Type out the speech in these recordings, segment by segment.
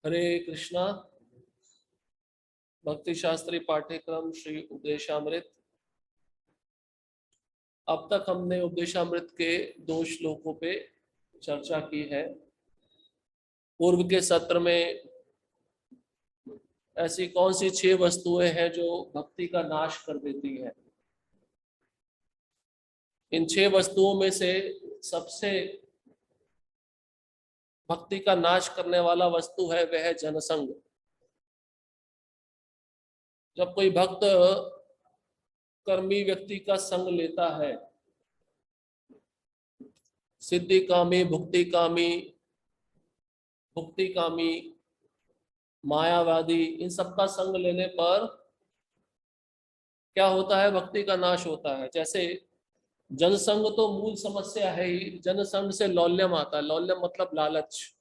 हरे कृष्णा। भक्ति शास्त्री पाठ्यक्रम श्री उपदेशामृत। अब तक हमने उपदेशामृत के 2 श्लोकों पे चर्चा की है। पूर्व के सत्र में ऐसी कौन सी 6 वस्तुएं हैं जो भक्ति का नाश कर देती है। इन 6 वस्तुओं में से सबसे भक्ति का नाश करने वाला वस्तु है वह है जनसंग। जब कोई भक्त कर्मी व्यक्ति का संग लेता है, सिद्धि कामी, भुक्ति कामी, मायावादी, इन सबका संग लेने पर क्या होता है? भक्ति का नाश होता है। जैसे जनसंग तो मूल समस्या है ही। जनसंग से लौल्यम आता है। लौल्यम मतलब लालच।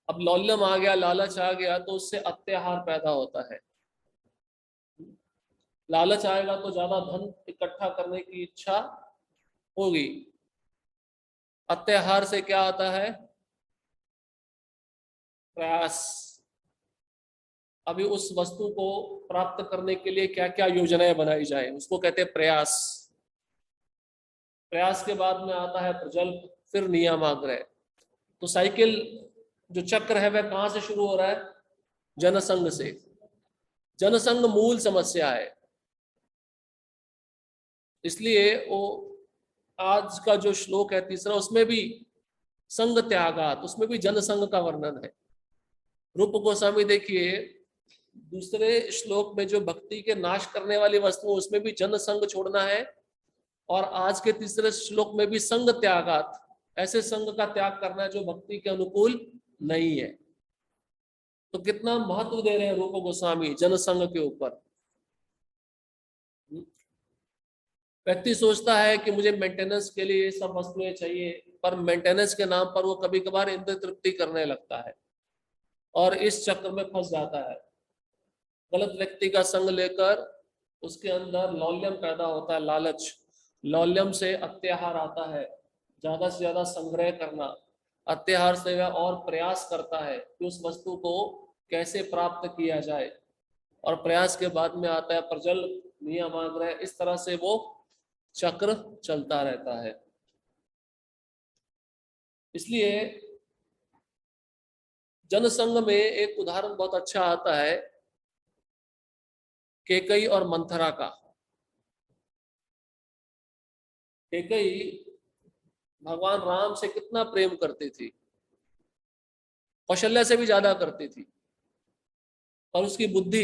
अब लौल्यम आ गया, लालच आ गया तो उससे अत्याहार पैदा होता है। लालच आएगा तो ज्यादा धन इकट्ठा करने की इच्छा होगी। अत्याहार से क्या आता है? प्रयास। अभी उस वस्तु को प्राप्त करने के लिए क्या क्या योजनाएं बनाई जाए, उसको कहते हैं प्रयास। प्रयास के बाद में आता है प्रजल्प, फिर नियमाग्रह। तो साइकिल जो चक्र है वह कहां से शुरू हो रहा है? जनसंग से। जनसंग मूल समस्या है। इसलिए वो आज का जो श्लोक है तीसरा, उसमें भी संग त्यागात, उसमें भी जनसंग का वर्णन है। रूप गोस्वामी देखिए, दूसरे श्लोक में जो भक्ति के नाश करने वाली वस्तु, उसमें भी जनसंग छोड़ना है। और आज के तीसरे श्लोक में भी संग त्यागात, ऐसे संग का त्याग करना है जो भक्ति के अनुकूल नहीं है। तो कितना महत्व दे रहे हैं रूप गोस्वामी जनसंग के ऊपर। व्यक्ति सोचता है कि मुझे मेंटेनेंस के लिए ये सब वस्तुएं चाहिए, पर मेंटेनेंस के नाम पर वो कभी कभार इंद्रिय तृप्ति करने लगता है और इस चक्र में फंस जाता है। गलत व्यक्ति का संग लेकर उसके अंदर लौल्यम पैदा होता है, लालच। लौल्यम से अत्याहार आता है, ज्यादा से ज्यादा संग्रह करना। अत्याहार से वह और प्रयास करता है कि उस वस्तु को कैसे प्राप्त किया जाए। और प्रयास के बाद में आता है प्रजल, नियमाग्रह। इस तरह से वो चक्र चलता रहता है। इसलिए जनसंग में एक उदाहरण बहुत अच्छा आता है कैकेयी और मंथरा का। कैकेयी भगवान राम से कितना प्रेम करती थी, कौशल्या से भी ज्यादा करती थी। और उसकी बुद्धि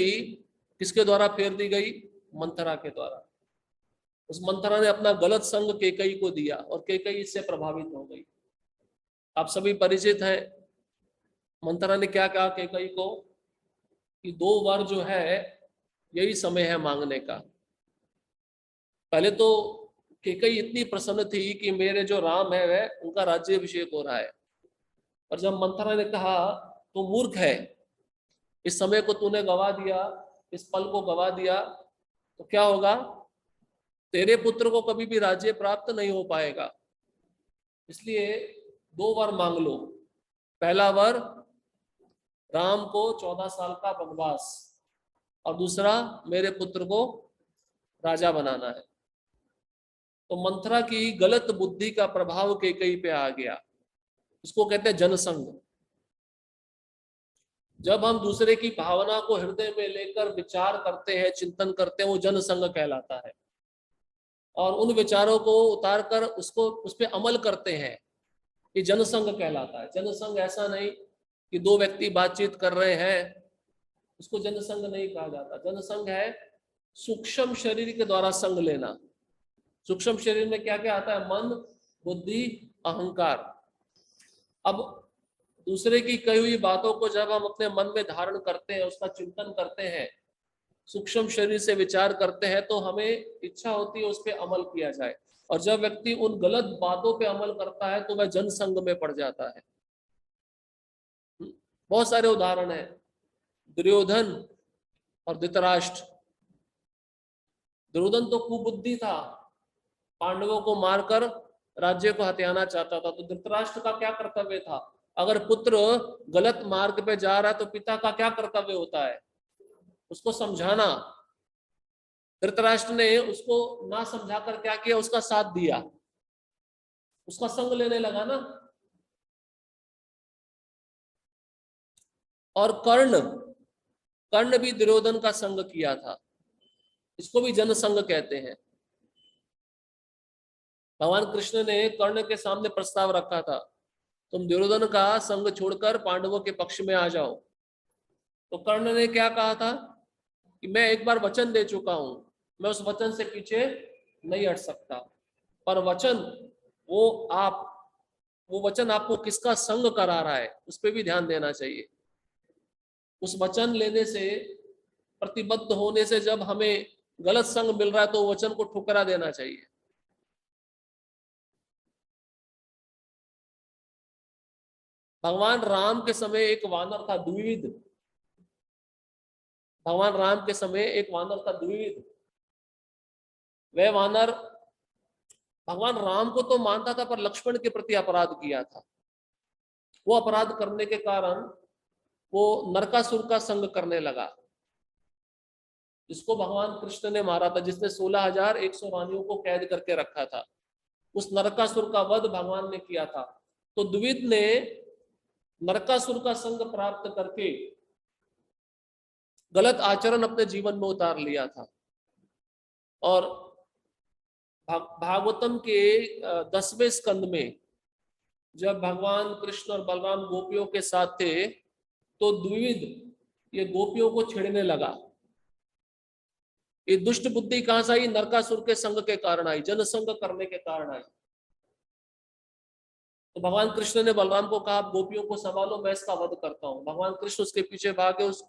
किसके द्वारा फेर दी गई? मंथरा के द्वारा। उस मंथरा ने अपना गलत संग कैकेयी को दिया और कैकेयी इससे प्रभावित हो गई। आप सभी परिचित हैं, मंथरा ने क्या कहा कैकेयी को कि 2 वर जो है यही समय है मांगने का। पहले तो कैकेयी इतनी प्रसन्न थी कि मेरे जो राम है वह उनका राज्याभिषेक हो रहा है। और जब मंथरा ने कहा तू मूर्ख है, इस समय को तूने गवा दिया, इस पल को गवा दिया, तो क्या होगा? तेरे पुत्र को कभी भी राज्य प्राप्त नहीं हो पाएगा। इसलिए 2 वर मांग लो। पहला वर, राम को 14 साल का वनवास, और दूसरा, मेरे पुत्र को राजा बनाना है। तो मंथरा की गलत बुद्धि का प्रभाव कैकेयी पे आ गया। इसको कहते हैं जनसंग। जब हम दूसरे की भावना को हृदय में लेकर विचार करते हैं, चिंतन करते हैं, वो जनसंग कहलाता है। और उन विचारों को उतार कर उसको उस पर अमल करते हैं, ये जनसंग कहलाता है। जनसंग ऐसा नहीं कि 2 व्यक्ति बातचीत कर रहे हैं, उसको जनसंग नहीं कहा जाता। जनसंग है सूक्ष्म शरीर के द्वारा संग लेना। सूक्ष्म शरीर में क्या क्या आता है? मन, बुद्धि, अहंकार। अब दूसरे की कही हुई बातों को जब हम अपने मन में धारण करते हैं, उसका चिंतन करते हैं, सूक्ष्म शरीर से विचार करते हैं, तो हमें इच्छा होती है उस पर अमल किया जाए। और जब व्यक्ति उन गलत बातों पे अमल करता है तो वह जनसंग में पड़ जाता है। बहुत सारे उदाहरण हैं। दुर्योधन और धृतराष्ट्र। दुर्योधन तो कुबुद्धि था, पांडवों को मारकर राज्य को हथियाना चाहता था। तो धृतराष्ट्र का क्या कर्तव्य था? अगर पुत्र गलत मार्ग पे जा रहा है तो पिता का क्या कर्तव्य होता है? उसको समझाना। धृतराष्ट्र ने उसको ना समझाकर क्या किया? उसका साथ दिया, उसका संग लेने लगा ना। और कर्ण, कर्ण भी दुर्योधन का संग किया था, इसको भी जनसंग कहते हैं। भगवान कृष्ण ने कर्ण के सामने प्रस्ताव रखा था, तुम दुर्योधन का संग छोड़कर पांडवों के पक्ष में आ जाओ। तो कर्ण ने क्या कहा था कि मैं एक बार वचन दे चुका हूं, मैं उस वचन से पीछे नहीं हट सकता। पर वचन वो आप वो वचन आपको किसका संग करा रहा है उस पर भी ध्यान देना चाहिए। उस वचन लेने से, प्रतिबद्ध होने से जब हमें गलत संग मिल रहा है तो वचन को ठुकरा देना चाहिए। भगवान राम के समय एक वानर था द्विविद। भगवान राम के समय एक वानर था द्विविद। वह वानर भगवान राम को तो मानता था पर लक्ष्मण के प्रति अपराध किया था। वो अपराध करने के कारण वो नरकासुर का संग करने लगा, जिसको भगवान कृष्ण ने मारा था, जिसने 16,100 रानियों को कैद करके रखा था। उस नरकासुर का वध भगवान ने किया था। तो द्विविद ने नरकासुर का संग प्राप्त करके गलत आचरण अपने जीवन में उतार लिया था। और भागवतम के 10वें स्कंद में जब भगवान कृष्ण और बलराम गोपियों के साथ थे तो द्विविद ये गोपियों को छेड़ने लगा। ये दुष्ट बुद्धि कहां से आई? नरकासुर के संग के कारण आई, जनसंग करने के कारण आई। तो भगवान कृष्ण ने बलराम को कहा, आप गोपियों को संभालो, मैं इसका वध करता हूं। भगवान कृष्ण उसके पीछे भागे, उस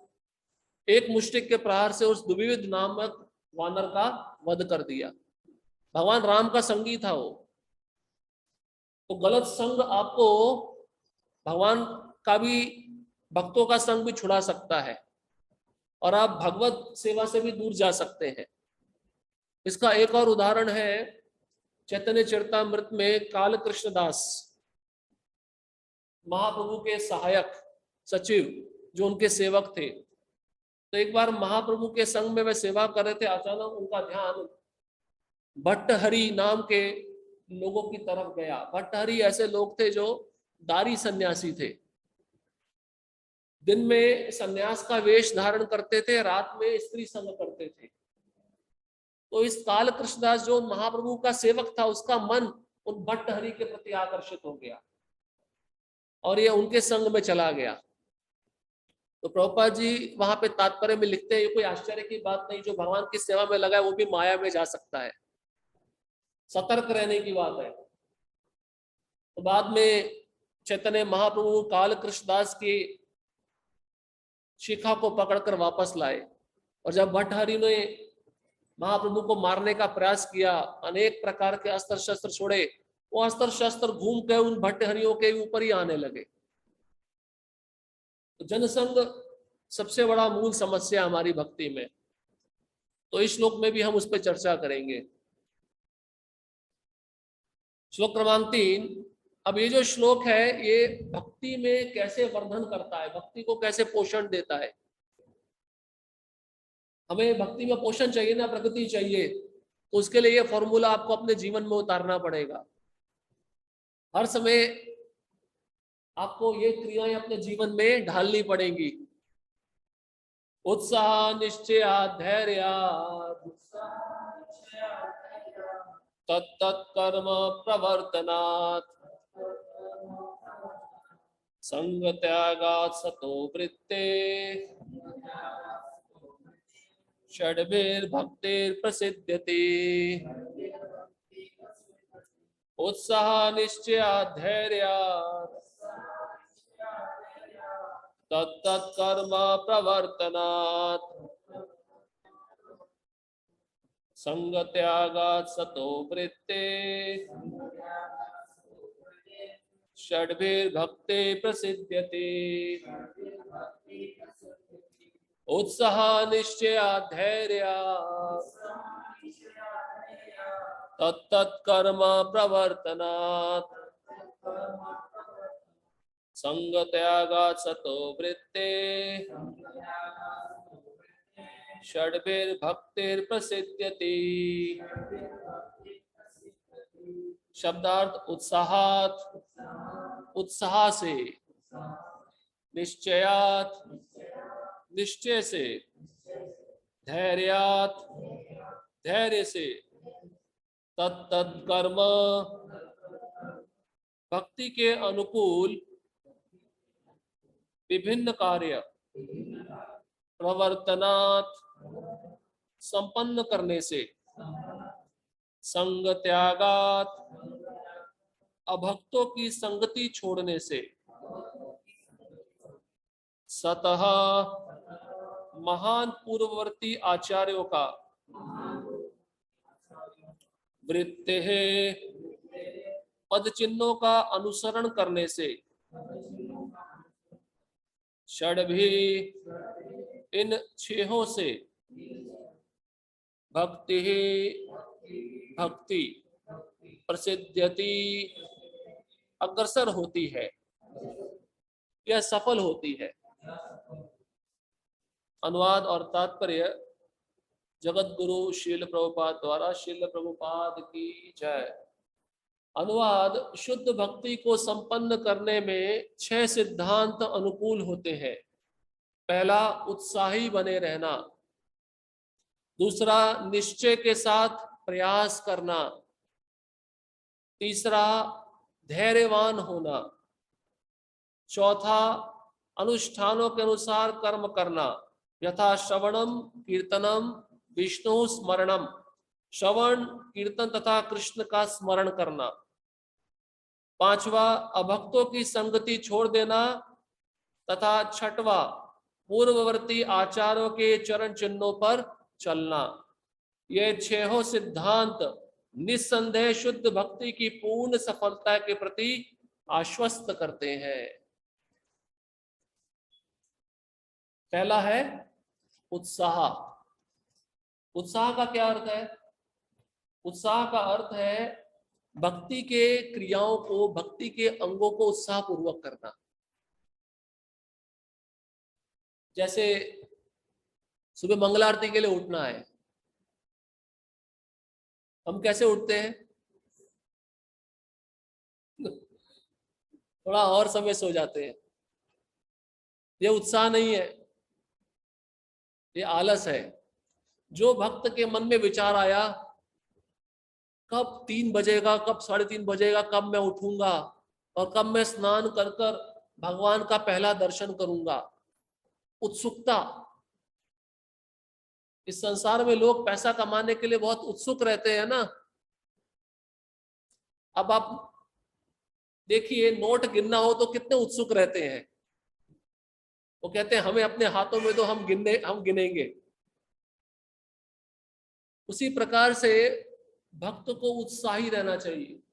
एक मुष्टिक के प्रहार से उस द्विविद नामक वानर का वध कर दिया। भगवान राम का संगी था वो। तो गलत संग आपको भगवान का भी, भक्तों का संग भी छुड़ा सकता है और आप भगवत सेवा से भी दूर जा सकते हैं। इसका एक और उदाहरण है चैतन्य चरितमृत में काल कृष्णदास, महाप्रभु के सहायक सचिव, जो उनके सेवक थे। तो एक बार महाप्रभु के संग में वे सेवा कर रहे थे, अचानक उनका ध्यान भट्टहरि नाम के लोगों की तरफ गया। भट्टहरि ऐसे लोग थे जो दारी सन्यासी थे, दिन में सन्यास का वेश धारण करते थे, रात में स्त्री संग करते थे। तो इस काल कृष्णदास जो महाप्रभु का सेवक था, उसका मन उन भट्टहरि के प्रति आकर्षित हो गया और ये उनके संग में चला गया। तो प्रभुपाद जी वहां पे तात्पर्य में लिखते हैं, ये कोई आश्चर्य की बात नहीं, जो भगवान की सेवा में लगा है वो भी माया में जा सकता है, सतर्क रहने की बात है। तो बाद में चैतन्य महाप्रभु काल कृष्णदास की शिखा को पकड़कर वापस लाए। और जब भट्टहरि ने महाप्रभु को मारने का प्रयास किया, अनेक प्रकार के अस्त्र शस्त्र छोड़े, वो अस्त्र शस्त्र घूम के उन भट्टहरियों के ऊपर ही आने लगे। तो जनसंग सबसे बड़ा मूल समस्या हमारी भक्ति में। तो इस श्लोक में भी हम उस पर चर्चा करेंगे। श्लोक क्रमांक 3। अब ये जो श्लोक है ये भक्ति में कैसे वर्धन करता है, भक्ति को कैसे पोषण देता है। हमें भक्ति में पोषण चाहिए ना, प्रगति चाहिए, तो उसके लिए ये फॉर्मूला आपको अपने जीवन में उतारना पड़ेगा। हर समय आपको ये क्रियाएं अपने जीवन में ढालनी पड़ेंगी। उत्साह निश्चय धैर्य तत्तत्कर्म प्रवर्तनात् संग त्यागात् सतो वृत्ते षड्भिर्भक्तिर्प्रसिद्ध्यति। उत्साह निश्चय धैर्य तत्तत्कर्म प्रवर्तनात् संग त्यागात् सतो वृत्ते षड्भिर्भक्ति प्रसिद्ध्यति। उत्साह निश्चय धैर्य तत्तत्कर्म प्रवर्तनात् संग त्यागात् सतो वृत्ते षड्भिर्भक्तिर्प्रसिद्ध्यति। शब्दार्थ उत्साहात, उत्साह से, निश्चयात, निश्चय से, धैर्यात, धैर्य से, तत्तत् कर्म, भक्ति के अनुकूल विभिन्न कार्य, प्रवर्तनात्, संपन्न करने से, संग त्यागात, अभक्तों की संगति छोड़ने से, सतः, महान पूर्ववर्ती आचार्यों का, वृत्ते, पद चिन्हों का अनुसरण करने से, षड्भी, इन छहों से, भक्ति, भक्ति, प्रसिद्ध्यति, अग्रसर होती है, यह सफल होती है। अनुवाद और तात्पर्य जगत गुरु शील प्रभुपाद द्वारा। शील प्रभुपाद की जय। अनुवाद, शुद्ध भक्ति को संपन्न करने में 6 सिद्धांत अनुकूल होते हैं। पहला, उत्साही बने रहना। दूसरा, निश्चय के साथ प्रयास करना। तीसरा, धैर्यवान होना। चौथा, अनुष्ठानों के अनुसार कर्म करना, यथा श्रवणम कीर्तनम विष्णु स्मरणम, श्रवण कीर्तन तथा कृष्ण का स्मरण करना। पांचवा, अभक्तों की संगति छोड़ देना तथा छठवा, पूर्ववर्ती आचार्यों के चरण चिन्हों पर चलना। ये 6 सिद्धांत निस्संदेह शुद्ध भक्ति की पूर्ण सफलता के प्रति आश्वस्त करते हैं। पहला है उत्साह। उत्साह का क्या अर्थ है? उत्साह का अर्थ है भक्ति के क्रियाओं को, भक्ति के अंगों को उत्साह पूर्वक करना। जैसे सुबह मंगल आरती के लिए उठना है, हम कैसे उठते हैं? थोड़ा और समय सो जाते हैं। ये उत्साह नहीं है, ये आलस है। जो भक्त के मन में विचार आया, कब 3 बजेगा, कब 3:30 बजेगा, कब मैं उठूंगा और कब मैं स्नान कर कर भगवान का पहला दर्शन करूंगा, उत्सुकता। इस संसार में लोग पैसा कमाने के लिए बहुत उत्सुक रहते हैं ना। अब आप देखिए, नोट गिनना हो तो कितने उत्सुक रहते हैं। वो कहते हैं हमें अपने हाथों में दो, हम गिनेंगे। उसी प्रकार से भक्त को उत्साही रहना चाहिए।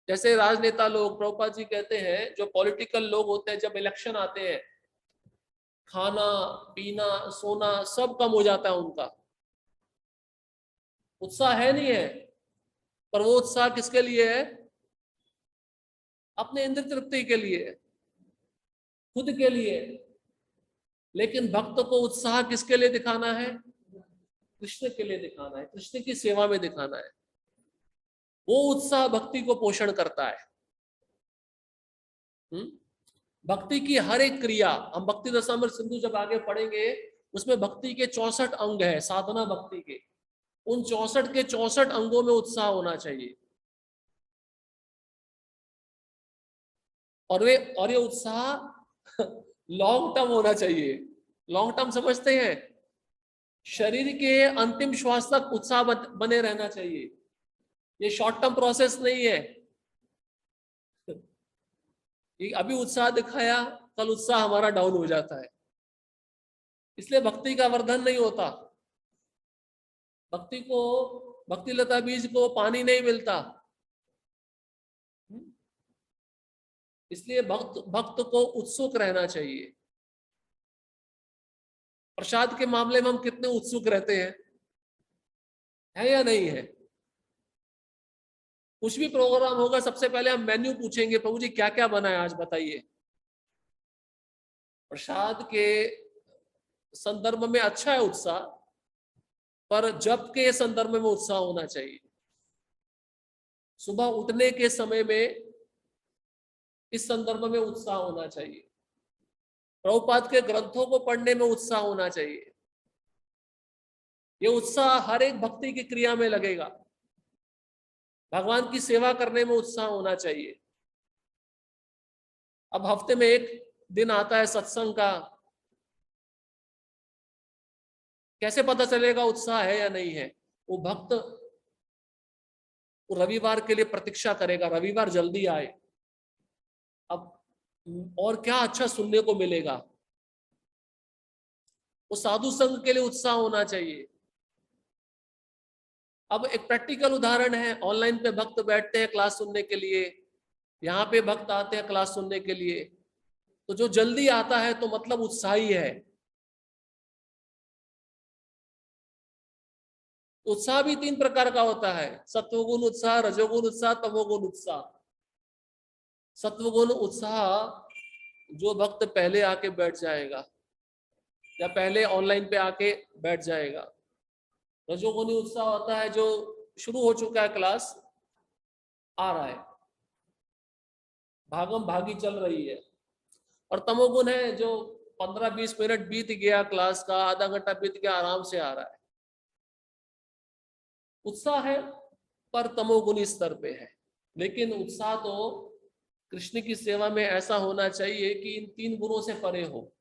जैसे राजनेता लोग, प्रभुपाद जी कहते हैं, जो पॉलिटिकल लोग होते हैं, जब इलेक्शन आते हैं, खाना पीना सोना सब कम हो जाता है उनका। उत्साह है नहीं है, पर वो उत्साह किसके लिए है? अपने इंद्र तृप्ति के लिए, खुद के लिए। लेकिन भक्त को उत्साह किसके लिए दिखाना है? कृष्ण के लिए दिखाना है, कृष्ण की सेवा में दिखाना है। वो उत्साह भक्ति को पोषण करता है। भक्ति की हर एक क्रिया, हम भक्ति रसामृत सिंधु जब आगे पढ़ेंगे, उसमें भक्ति के 64 अंग है, साधना भक्ति के। उन 64 के 64 अंगों में उत्साह होना चाहिए। और ये उत्साह लॉन्ग टर्म होना चाहिए। लॉन्ग टर्म समझते हैं? शरीर के अंतिम श्वास तक उत्साह बने रहना चाहिए। ये शॉर्ट टर्म प्रोसेस नहीं है। अभी उत्साह दिखाया, कल उत्साह हमारा डाउन हो जाता है। इसलिए भक्ति का वर्धन नहीं होता। भक्ति लता बीज को पानी नहीं मिलता। इसलिए भक्त को उत्सुक रहना चाहिए। प्रसाद के मामले में हम कितने उत्सुक रहते हैं, है या नहीं है? कुछ भी प्रोग्राम होगा सबसे पहले हम मेन्यू पूछेंगे, प्रभु जी क्या क्या बना है आज बताइए। प्रसाद के संदर्भ में अच्छा है उत्साह, पर जप के संदर्भ में उत्साह होना चाहिए। सुबह उठने के समय में इस संदर्भ में उत्साह होना चाहिए। प्रभुपाद के ग्रंथों को पढ़ने में उत्साह होना चाहिए। ये उत्साह हर एक भक्ति की क्रिया में लगेगा। भगवान की सेवा करने में उत्साह होना चाहिए। अब हफ्ते में एक दिन आता है सत्संग का, कैसे पता चलेगा उत्साह है या नहीं है? वो भक्त वो रविवार के लिए प्रतीक्षा करेगा, रविवार जल्दी आए। अब और क्या अच्छा सुनने को मिलेगा। वो साधु संघ के लिए उत्साह होना चाहिए। अब एक प्रैक्टिकल उदाहरण है, ऑनलाइन पे भक्त बैठते हैं क्लास सुनने के लिए, यहाँ पे भक्त आते हैं क्लास सुनने के लिए। तो जो जल्दी आता है तो मतलब उत्साही है। उत्साह भी 3 प्रकार का होता है, सत्वगुण उत्साह, रजोगुण उत्साह, तमोगुण उत्साह। सत्वगुण उत्साह जो भक्त पहले आके बैठ जाएगा या पहले ऑनलाइन पे आके बैठ जाएगा। रजोगुणी उत्साह होता है जो शुरू हो चुका है, क्लास आ रहा है, भागम भागी चल रही है। और तमोगुण है जो 15-20 मिनट बीत गया क्लास का, आधा घंटा बीत गया, आराम से आ रहा है। उत्साह है पर तमोगुणी स्तर पे है। लेकिन उत्साह तो कृष्ण की सेवा में ऐसा होना चाहिए कि इन 3 गुणों से परे हो।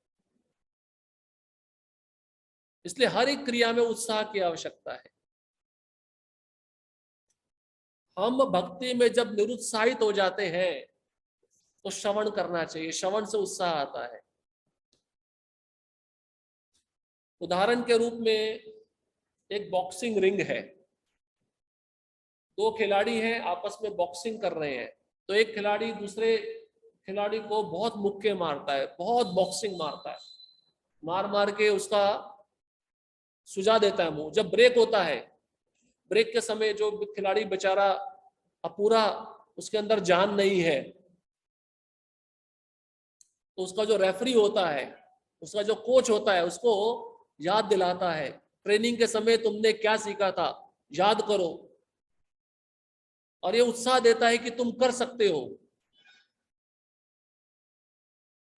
इसलिए हर एक क्रिया में उत्साह की आवश्यकता है। हम भक्ति में जब निरुत्साहित हो जाते हैं तो श्रवण करना चाहिए, श्रवण से उत्साह आता है। उदाहरण के रूप में एक बॉक्सिंग रिंग है, 2 खिलाड़ी हैं आपस में बॉक्सिंग कर रहे हैं। तो एक खिलाड़ी दूसरे खिलाड़ी को बहुत मुक्के मारता है, बहुत बॉक्सिंग मारता है, मार मार के उसका सुझा देता है मुंह। जब ब्रेक होता है, ब्रेक के समय जो खिलाड़ी बेचारा अब पूरा उसके अंदर जान नहीं है, तो उसका जो रेफरी होता है, उसका जो कोच होता है, उसको याद दिलाता है, ट्रेनिंग के समय तुमने क्या सीखा था, याद करो। और ये उत्साह देता है कि तुम कर सकते हो,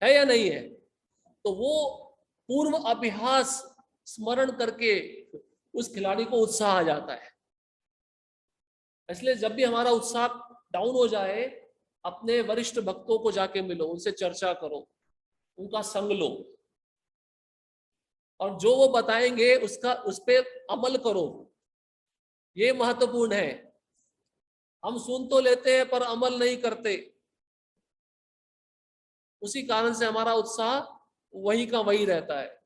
है या नहीं है? तो वो पूर्व अभ्यास स्मरण करके उस खिलाड़ी को उत्साह आ जाता है। इसलिए जब भी हमारा उत्साह डाउन हो जाए, अपने वरिष्ठ भक्तों को जाके मिलो, उनसे चर्चा करो, उनका संग लो, और जो वो बताएंगे उसका उस पर अमल करो। ये महत्वपूर्ण है। हम सुन तो लेते हैं पर अमल नहीं करते, उसी कारण से हमारा उत्साह वही का वही रहता है।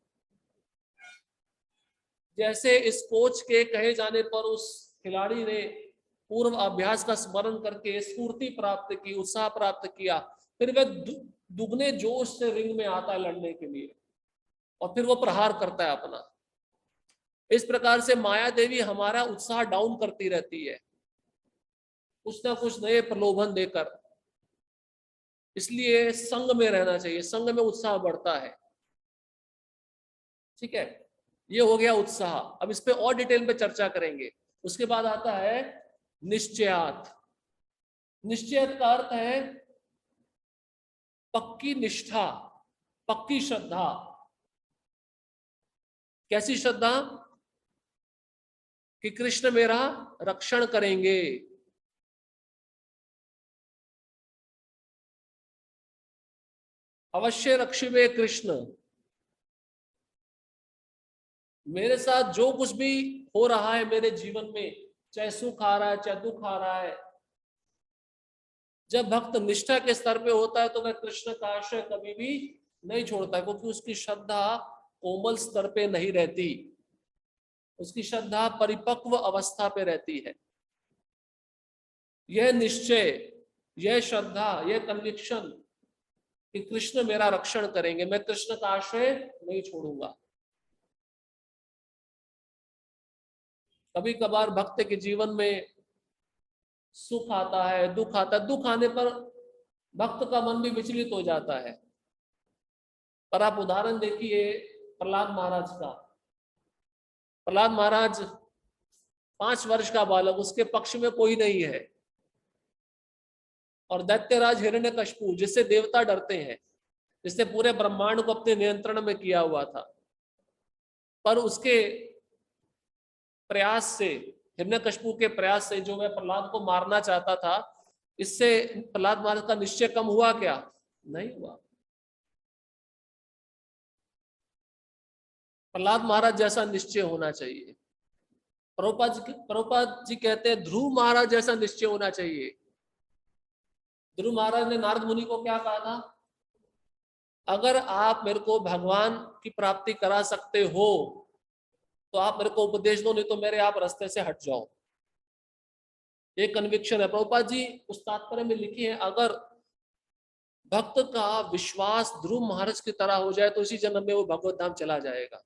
जैसे इस कोच के कहे जाने पर उस खिलाड़ी ने पूर्व अभ्यास का स्मरण करके स्फूर्ति प्राप्त की, उत्साह प्राप्त किया, फिर वह दुगने जोश से रिंग में आता है लड़ने के लिए, और फिर वो प्रहार करता है अपना। इस प्रकार से माया देवी हमारा उत्साह डाउन करती रहती है, कुछ ना कुछ नए प्रलोभन देकर। इसलिए संग में रहना चाहिए, संग में उत्साह बढ़ता है। ठीक है, ये हो गया उत्साह। अब इस पे और डिटेल में चर्चा करेंगे। उसके बाद आता है निश्चयात। निश्चयात का अर्थ है पक्की निष्ठा, पक्की श्रद्धा। कैसी श्रद्धा? कि कृष्ण मेरा रक्षण करेंगे। अवश्य रक्षिवे कृष्ण। मेरे साथ जो कुछ भी हो रहा है मेरे जीवन में, चाहे सुख आ रहा है चाहे दुख आ रहा है, जब भक्त निष्ठा के स्तर पे होता है तो वह कृष्ण का आश्रय कभी भी नहीं छोड़ता, क्योंकि उसकी श्रद्धा कोमल स्तर पे नहीं रहती, उसकी श्रद्धा परिपक्व अवस्था पे रहती है। यह निश्चय, यह श्रद्धा, यह कन्विक्शन कि कृष्ण मेरा रक्षण करेंगे, मैं कृष्ण का आश्रय नहीं छोड़ूंगा। कभी कभार भक्त के जीवन में सुख आता है, दुख आता है। दुख आने पर भक्त का मन भी विचलित हो जाता है। पर आप उदाहरण देखिए प्रहलाद महाराज का। प्रहलाद महाराज 5 वर्ष का बालक, उसके पक्ष में कोई नहीं है, और दैत्यराज हिरण्यकशिपु जिससे देवता डरते हैं, जिसने पूरे ब्रह्मांड को अपने नियंत्रण में किया हुआ था, पर उसके प्रयास से, हिरण्यकशिपु के प्रयास से, जो वह प्रहलाद को मारना चाहता था, इससे प्रहलाद महाराज का निश्चय कम हुआ क्या? नहीं हुआ। प्रहलाद महाराज जैसा निश्चय होना चाहिए। प्रभुपाद जी कहते हैं ध्रुव महाराज जैसा निश्चय होना चाहिए। ध्रुव महाराज ने नारद मुनि को क्या कहा था? अगर आप मेरे को भगवान की प्राप्ति करा सकते हो तो आप मेरे को उपदेश दो, नहीं तो मेरे आप रास्ते से हट जाओ। ये कन्विक्शन है। प्रभुपाद जी उस तात्पर्य में लिखी है, अगर भक्त का विश्वास ध्रुव महाराज की तरह हो जाए तो इसी जन्म में वो भगवत धाम चला जाएगा।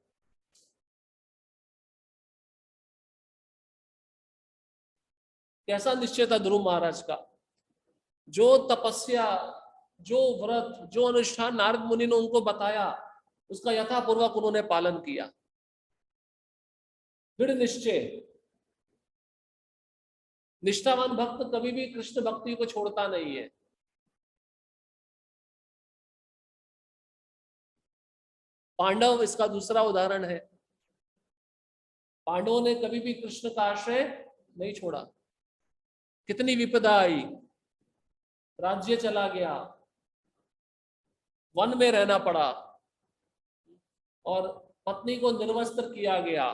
कैसा निश्चय था ध्रुव महाराज का? जो तपस्या, जो व्रत, जो अनुष्ठान नारद मुनि ने उनको बताया, उसका यथापूर्वक उन्होंने पालन किया। दृढ़ निश्चय। निष्ठावान भक्त कभी भी कृष्ण भक्ति को छोड़ता नहीं है। पांडव इसका दूसरा उदाहरण है। पांडवों ने कभी भी कृष्ण का आश्रय नहीं छोड़ा। कितनी विपदा आई, राज्य चला गया, वन में रहना पड़ा, और पत्नी को निर्वस्त्र किया गया,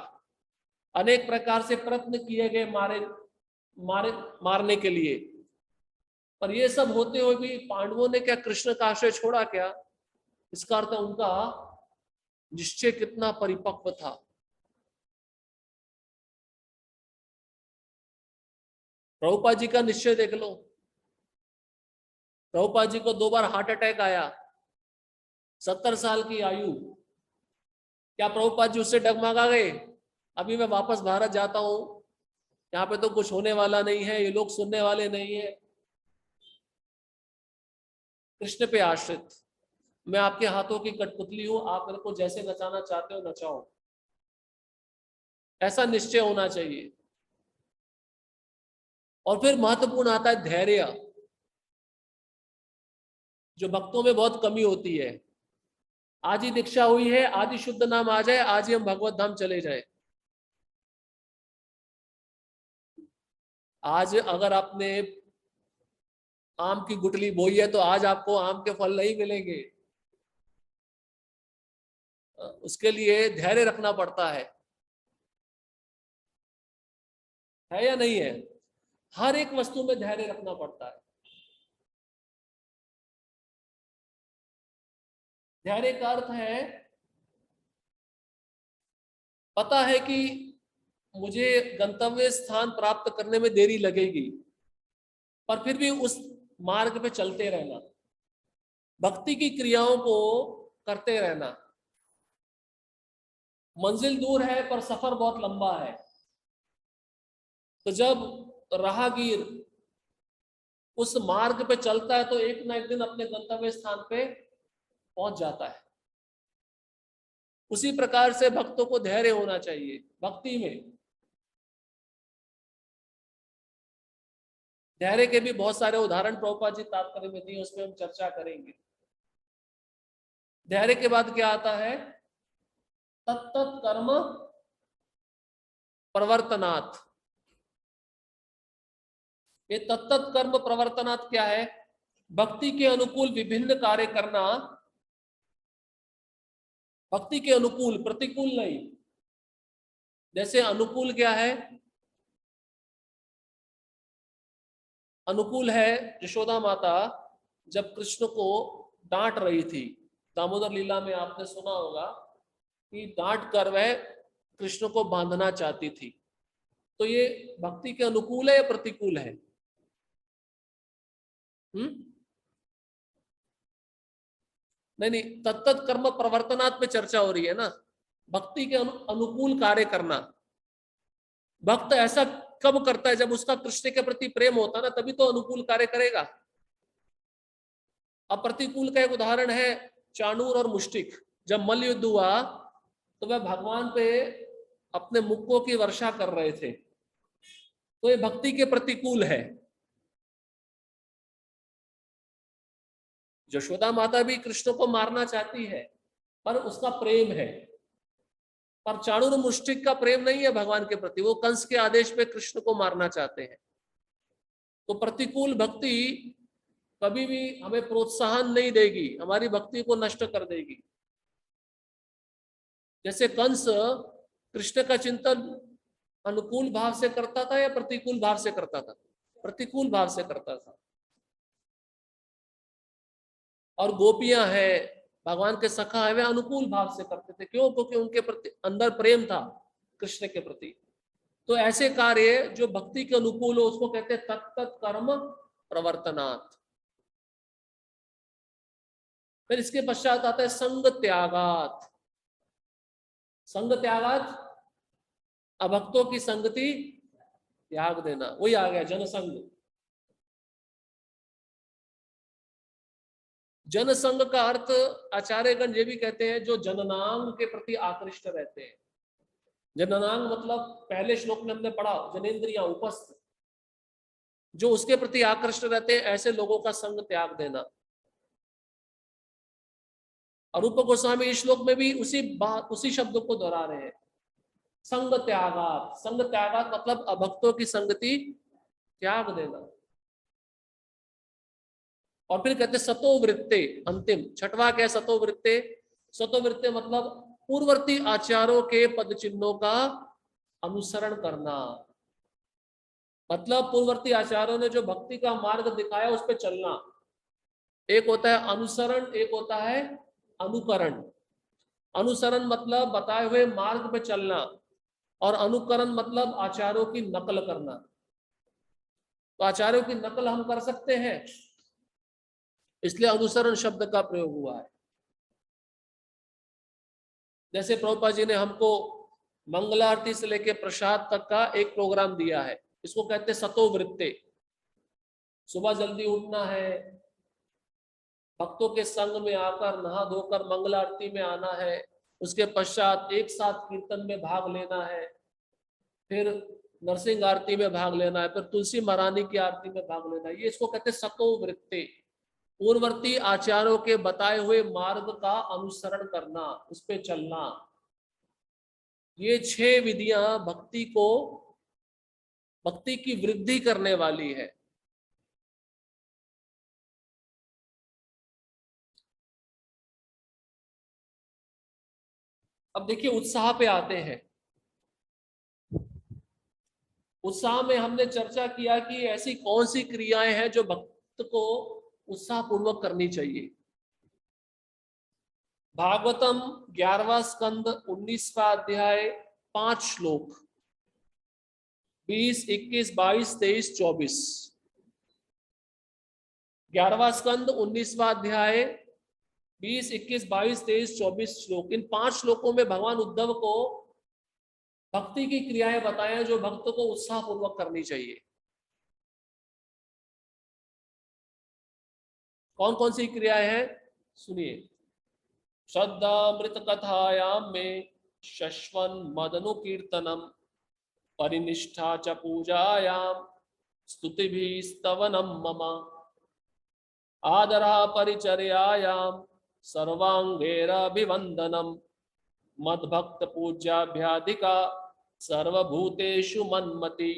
अनेक प्रकार से प्रयत्न किए गए मारने के लिए। पर ये सब होते हुए भी पांडवों ने क्या कृष्ण का आश्रय छोड़ा क्या? इसका अर्थ उनका निश्चय कितना परिपक्व था। प्रभुपाद जी का निश्चय देख लो। प्रभुपाद जी को 2 बार हार्ट अटैक आया, 70 साल की आयु। क्या प्रभुपाद जी उससे डगमगा गए? अभी मैं वापस भारत जाता हूं, यहाँ पे तो कुछ होने वाला नहीं है, ये लोग सुनने वाले नहीं है। कृष्ण पे आश्रित, मैं आपके हाथों की कठपुतली हूं, आप मेरे को जैसे नचाना चाहते हो नचाओ, ऐसा निश्चय होना चाहिए। और फिर महत्वपूर्ण आता है धैर्य, जो भक्तों में बहुत कमी होती है। आज ही दीक्षा हुई है, आज ही शुद्ध नाम आ जाए, आज ही हम भगवत धाम चले जाए। आज अगर आपने आम की गुठली बोई है तो आज आपको आम के फल नहीं मिलेंगे। उसके लिए धैर्य रखना पड़ता है या नहीं है? हर एक वस्तु में धैर्य रखना पड़ता है। धैर्य का अर्थ है, पता है कि मुझे गंतव्य स्थान प्राप्त करने में देरी लगेगी, पर फिर भी उस मार्ग पे चलते रहना, भक्ति की क्रियाओं को करते रहना। मंजिल दूर है पर सफर बहुत लंबा है, तो जब राहगीर उस मार्ग पे चलता है तो एक ना एक दिन अपने गंतव्य स्थान पे पहुंच जाता है। उसी प्रकार से भक्तों को धैर्य होना चाहिए भक्ति में। धैर्य के भी बहुत सारे उदाहरण प्रभुपाद जी तात्पर्य में दिए, उसमें हम चर्चा करेंगे। धैर्य के बाद क्या आता है? तत्त कर्म प्रवर्तनात्। ये तत्त कर्म प्रवर्तनात् क्या है? भक्ति के अनुकूल विभिन्न कार्य करना। भक्ति के अनुकूल, प्रतिकूल नहीं। जैसे अनुकूल क्या है? अनुकूल है यशोदा माता जब कृष्ण को डांट रही थी, दामोदर लीला में आपने सुना होगा कि डांट कर वह कृष्ण को बांधना चाहती थी। तो ये भक्ति के अनुकूल है या प्रतिकूल है? नहीं नहीं, तत्त कर्म प्रवर्तनात् पे चर्चा हो रही है ना। भक्ति के अनुकूल कार्य करना। भक्त ऐसा कब करता है? जब उसका कृष्ण के प्रति प्रेम होता है ना, तभी तो अनुकूल कार्य करेगा। अब प्रतिकूल का एक उदाहरण है चाणूर और मुष्टिक। जब मल्ल युद्ध हुआ तो वह भगवान पे अपने मुक्कों की वर्षा कर रहे थे, तो ये भक्ति के प्रतिकूल है। यशोदा माता भी कृष्ण को मारना चाहती है, पर उसका प्रेम है। पर चाणूर मुष्टिक का प्रेम नहीं है भगवान के प्रति, वो कंस के आदेश पे कृष्ण को मारना चाहते हैं। तो प्रतिकूल भक्ति कभी भी हमें प्रोत्साहन नहीं देगी, हमारी भक्ति को नष्ट कर देगी। जैसे कंस कृष्ण का चिंतन अनुकूल भाव से करता था या प्रतिकूल भाव से करता था? प्रतिकूल भाव से करता था। और गोपियां हैं, भगवान के सखा है, वे अनुकूल भाव से करते थे। क्यों? क्योंकि उनके प्रति अंदर प्रेम था कृष्ण के प्रति। तो ऐसे कार्य जो भक्ति के अनुकूल हो उसको कहते हैं तत्त कर्म प्रवर्तनात्। फिर इसके पश्चात आता है संग त्यागात। संग त्यागात, अभक्तों की संगति त्याग देना, वही आ गया जनसंग। जनसंग का अर्थ आचार्यगण ये भी कहते हैं जो जननांग के प्रति आकृष्ट रहते हैं। जननांग मतलब पहले श्लोक में हमने पढ़ा जनेन्द्रियां उपस्थ, जो उसके प्रति आकृष्ट रहते हैं, ऐसे लोगों का संग त्याग देना। अरूप गोस्वामी इस श्लोक में भी उसी शब्द को दोहरा रहे हैं, संग त्यागात। संग त्यागात मतलब अभक्तों की संगति त्याग देना। और फिर कहते सतो वृत्ते, अंतिम छठवा क्या? सतो वृत्ते। सतो वृत्ते मतलब पूर्ववर्ती आचार्यों के पद चिन्हों का अनुसरण करना। मतलब पूर्ववर्ती आचार्यों ने जो भक्ति का मार्ग दिखाया उस पर चलना। एक होता है अनुसरण, एक होता है अनुकरण। अनुसरण मतलब बताए हुए मार्ग पे चलना, और अनुकरण मतलब आचार्यों की नकल करना। तो आचार्यों की नकल हम कर सकते हैं, इसलिए अनुसरण शब्द का प्रयोग हुआ है। जैसे प्रभुपाद जी ने हमको मंगलारती से लेकर प्रसाद तक का एक प्रोग्राम दिया है, इसको कहते हैं सतो वृत्ते। सुबह जल्दी उठना है, भक्तों के संग में आकर नहा धोकर मंगल आरती में आना है, उसके पश्चात एक साथ कीर्तन में भाग लेना है, फिर नरसिंह आरती में भाग लेना है, फिर तुलसी महारानी की आरती में भाग लेना है। ये इसको कहते हैं सतो वृत्ते। पूर्ववर्ती आचार्यों के बताए हुए मार्ग का अनुसरण करना, उस पे चलना। ये 6 विधियां भक्ति की वृद्धि करने वाली है। अब देखिए उत्साह पे आते हैं। उत्साह में हमने चर्चा किया कि ऐसी कौन सी क्रियाएं हैं जो भक्त को उत्साह पूर्वक करनी चाहिए। भागवतम 11वां स्कंद 19वां अध्याय 5 श्लोक 20, 21, 22, 23, 24। 11वां स्कंद 19वां अध्याय 20, 21, 22, 23, 24 श्लोक। इन 5 श्लोकों में भगवान उद्धव को भक्ति की क्रियाएं बताएं जो भक्त को उत्साह पूर्वक करनी चाहिए। कौन कौन सी क्रियाएं हैं सुनिए। श्रद्धामृत कथायाम में शश्वन मदनु कीर्तनम, परिनिष्ठा च पूजायाम स्तुति भी स्तवनम मम, आदरा परिचर्यायाम सर्वांगेराभिवंदनम, मद्भक्त पूज्याभ्याधिका सर्वभूतेषु मन्मति,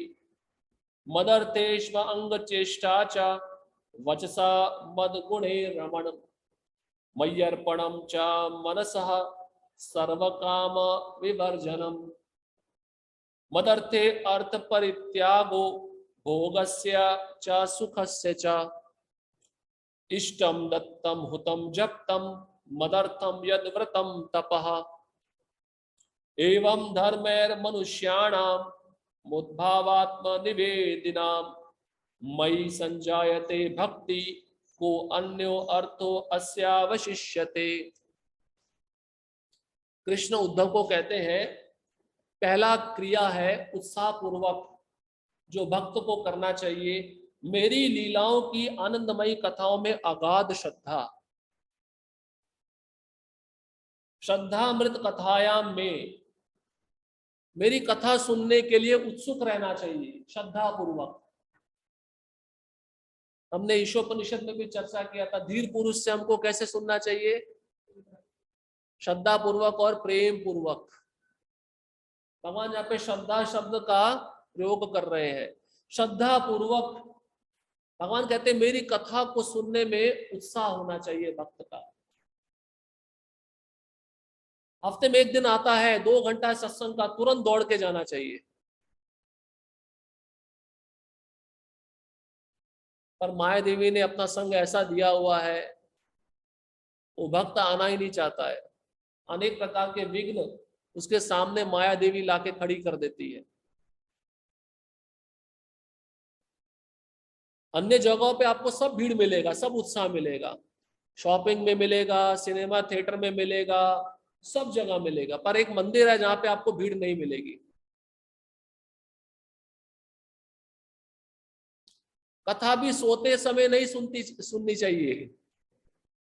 मदर्थेष्व अंगचेष्टा च वचसा मद्गुणे रमण, मय्यर्पणं च मनसः सर्वकाम विवर्जनम, मदर्थे अर्थ परित्यागो भोगस्य च सुखस्य च, इष्टं दत्तं हुतं जप्तं मदर्थं यद् व्रतं तपः, एवं धर्मैर्मनुष्याणां मुद्भावात्मनिवेदिनां, मयि संजायते भक्ति को अन्यो अर्थो अस्यावशिष्यते। कृष्ण उद्धव को कहते हैं पहला क्रिया है उत्साह पूर्वक जो भक्त को करना चाहिए, मेरी लीलाओं की आनंदमयी कथाओं में अगाध श्रद्धा, श्रद्धामृत कथायाम में मेरी कथा सुनने के लिए उत्सुक रहना चाहिए, श्रद्धा पूर्वक। हमने ईशोपनिषद में भी चर्चा किया था, धीर पुरुष से हमको कैसे सुनना चाहिए, श्रद्धा पूर्वक और प्रेम पूर्वक। भगवान यहाँ पे श्रद्धा शब्द का प्रयोग कर रहे हैं, श्रद्धा पूर्वक। भगवान कहते हैं मेरी कथा को सुनने में उत्साह होना चाहिए भक्त का। हफ्ते में एक दिन आता है 2 घंटा सत्संग का, तुरंत दौड़ के जाना चाहिए। पर माया देवी ने अपना संग ऐसा दिया हुआ है, वो भक्त आना ही नहीं चाहता है। अनेक प्रकार के विघ्न उसके सामने माया देवी लाके खड़ी कर देती है। अन्य जगहों पे आपको सब भीड़ मिलेगा, सब उत्साह मिलेगा, शॉपिंग में मिलेगा, सिनेमा थिएटर में मिलेगा, सब जगह मिलेगा। पर एक मंदिर है जहां पे आपको भीड़ नहीं मिलेगी। कथा भी सोते समय नहीं सुननी चाहिए।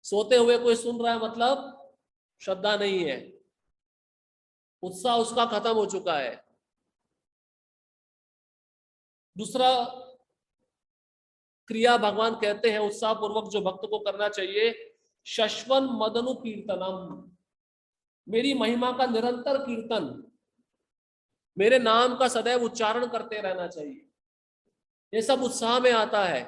सोते हुए कोई सुन रहा है मतलब श्रद्धा नहीं है, उत्साह उसका खत्म हो चुका है। दूसरा क्रिया भगवान कहते हैं उत्साह पूर्वक जो भक्त को करना चाहिए, शश्वन मदनु कीर्तनम, मेरी महिमा का निरंतर कीर्तन, मेरे नाम का सदैव उच्चारण करते रहना चाहिए। ये सब उत्साह में आता है।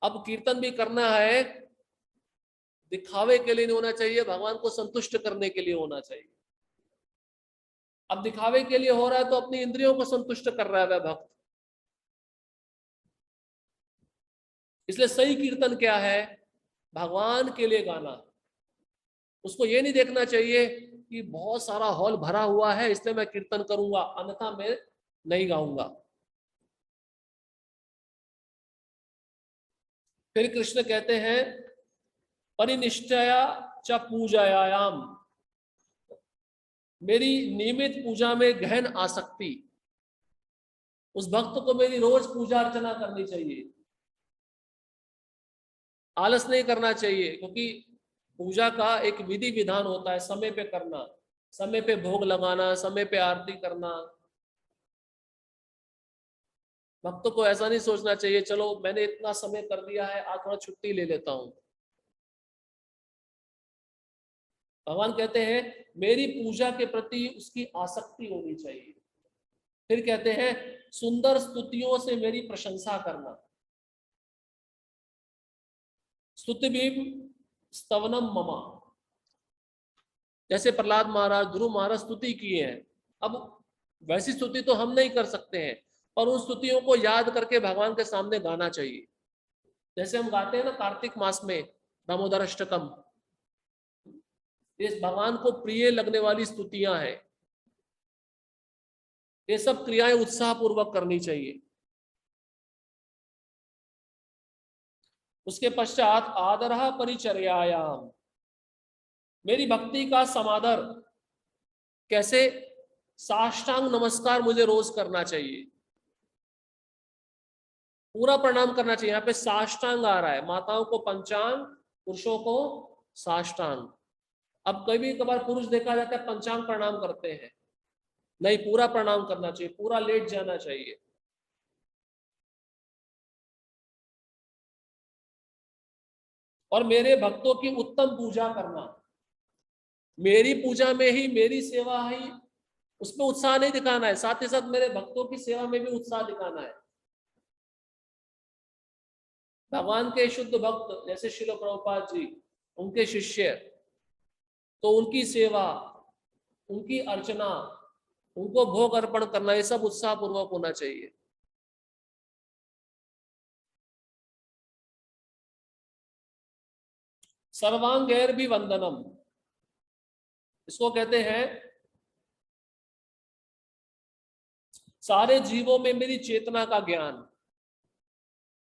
अब कीर्तन भी करना है, दिखावे के लिए नहीं होना चाहिए, भगवान को संतुष्ट करने के लिए होना चाहिए। अब दिखावे के लिए हो रहा है तो अपनी इंद्रियों को संतुष्ट कर रहा है वह भक्त। इसलिए सही कीर्तन क्या है, भगवान के लिए गाना। उसको ये नहीं देखना चाहिए कि बहुत सारा हॉल भरा हुआ है इसलिए मैं कीर्तन करूंगा, अन्यथा मैं नहीं गाऊंगा। फिर कृष्ण कहते हैं परिनिष्ठया च पूजायाम, मेरी नियमित पूजा में गहन आसक्ति, उस भक्त को मेरी रोज पूजा अर्चना करनी चाहिए, आलस नहीं करना चाहिए। क्योंकि पूजा का एक विधि विधान होता है, समय पे करना, समय पे भोग लगाना, समय पे आरती करना। भक्त को ऐसा नहीं सोचना चाहिए चलो मैंने इतना समय कर दिया है आज थोड़ा छुट्टी ले लेता हूं। भगवान कहते हैं मेरी पूजा के प्रति उसकी आसक्ति होनी चाहिए। फिर कहते हैं सुंदर स्तुतियों से मेरी प्रशंसा करना, स्तुति भी स्तवनम ममा, जैसे प्रहलाद महाराज, ध्रुव महाराज स्तुति किए हैं। अब वैसी स्तुति तो हम नहीं कर सकते हैं, पर उन स्तुतियों को याद करके भगवान के सामने गाना चाहिए। जैसे हम गाते हैं ना कार्तिक मास में दामोदर अष्टकम, ये भगवान को प्रिय लगने वाली स्तुतियां हैं। ये सब क्रियाएं उत्साह पूर्वक करनी चाहिए। उसके पश्चात आदरः परिचर्यायाम, मेरी भक्ति का समादर कैसे, साष्टांग नमस्कार मुझे रोज करना चाहिए, पूरा प्रणाम करना चाहिए। यहाँ पे साष्टांग आ रहा है, माताओं को पंचांग, पुरुषों को साष्टांग। अब कभी कभार पुरुष देखा जाता है पंचांग प्रणाम करते हैं, नहीं, पूरा प्रणाम करना चाहिए, पूरा लेट जाना चाहिए। और मेरे भक्तों की उत्तम पूजा करना, मेरी पूजा में ही, मेरी सेवा ही, उसमें उत्साह नहीं दिखाना है, साथ ही साथ मेरे भक्तों की सेवा में भी उत्साह दिखाना है। भगवान के शुद्ध भक्त जैसे श्रील प्रभुपाद जी, उनके शिष्य, तो उनकी सेवा, उनकी अर्चना, उनको भोग अर्पण करना, ये सब उत्साह पूर्वक होना चाहिए। सर्वांगैर भी वंदनम, इसको कहते हैं सारे जीवों में मेरी चेतना का ज्ञान।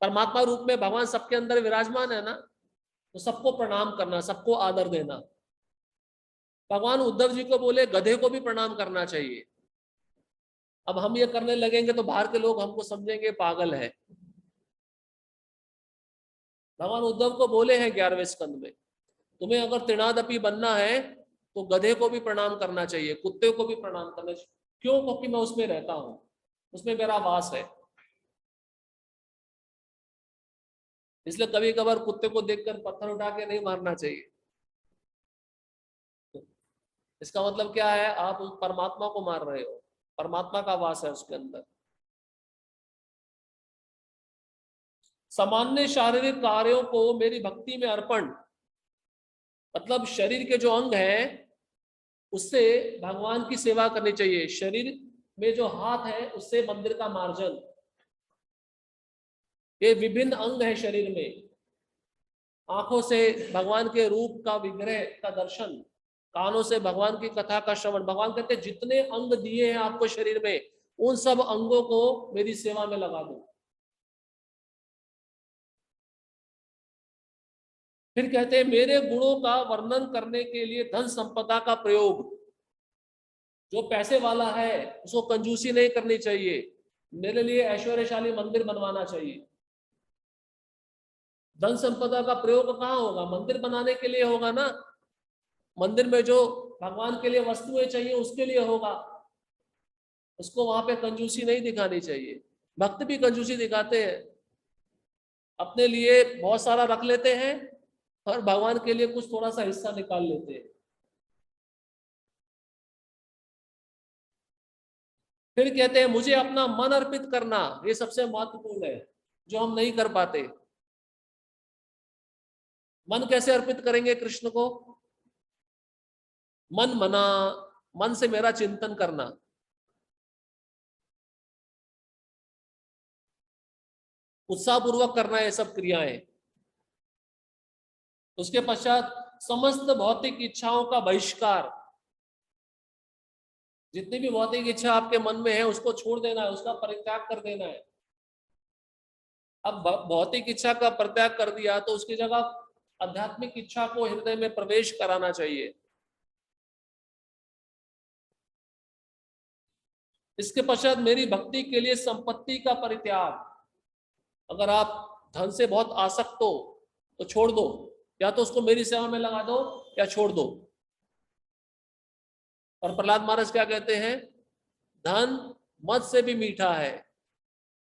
परमात्मा रूप में भगवान सबके अंदर विराजमान है ना, तो सबको प्रणाम करना, सबको आदर देना। भगवान उद्धव जी को बोले गधे को भी प्रणाम करना चाहिए। अब हम ये करने लगेंगे तो बाहर के लोग हमको समझेंगे पागल है। भगवान उद्धव को बोले हैं 11वें स्कंद में, तुम्हें अगर तृणादपि बनना है तो गधे को भी प्रणाम करना चाहिए, कुत्ते को भी प्रणाम करना चाहिए। क्यों? क्योंकि मैं उसमें रहता हूं, उसमें मेरा वास है। इसलिए कभी कभार कुत्ते को देखकर पत्थर उठा के नहीं मारना चाहिए। इसका मतलब क्या है? आप उस परमात्मा को मार रहे हो, परमात्मा का वास है उसके अंदर। सामान्य शारीरिक कार्यों को मेरी भक्ति में अर्पण, मतलब शरीर के जो अंग हैं उससे भगवान की सेवा करनी चाहिए। शरीर में जो हाथ है उससे मंदिर का मार्जन, ये विभिन्न अंग है शरीर में। आंखों से भगवान के रूप का विग्रह का दर्शन, कानों से भगवान की कथा का श्रवण। भगवान कहते हैं जितने अंग दिए हैं आपको शरीर में, उन सब अंगों को मेरी सेवा में लगा दो। फिर कहते हैं मेरे गुणों का वर्णन करने के लिए धन संपदा का प्रयोग। जो पैसे वाला है उसको कंजूसी नहीं करनी चाहिए, मेरे लिए ऐश्वर्यशाली मंदिर बनवाना चाहिए। धन संपदा का प्रयोग कहाँ होगा? मंदिर बनाने के लिए होगा ना। मंदिर में जो भगवान के लिए वस्तुएं चाहिए उसके लिए होगा। उसको वहां पे कंजूसी नहीं दिखानी चाहिए। भक्त भी कंजूसी दिखाते हैं, अपने लिए बहुत सारा रख लेते हैं और भगवान के लिए कुछ थोड़ा सा हिस्सा निकाल लेते हैं। फिर कहते हैं मुझे अपना मन अर्पित करना, ये सबसे महत्वपूर्ण है जो हम नहीं कर पाते। मन कैसे अर्पित करेंगे कृष्ण को? मन मना, मन से मेरा चिंतन करना। उत्साह पूर्वक करना ये सब क्रियाएं। उसके पश्चात समस्त भौतिक इच्छाओं का बहिष्कार। जितनी भी भौतिक इच्छा आपके मन में है उसको छोड़ देना है, उसका परित्याग कर देना है। अब भौतिक इच्छा का परित्याग कर दिया तो उसकी जगह आध्यात्मिक इच्छा को हृदय में प्रवेश कराना चाहिए। इसके पश्चात मेरी भक्ति के लिए संपत्ति का परित्याग। अगर आप धन से बहुत आसक्त हो तो छोड़ दो, या तो उसको मेरी सेवा में लगा दो या छोड़ दो। और प्रहलाद महाराज क्या कहते हैं? धन मद से भी मीठा है।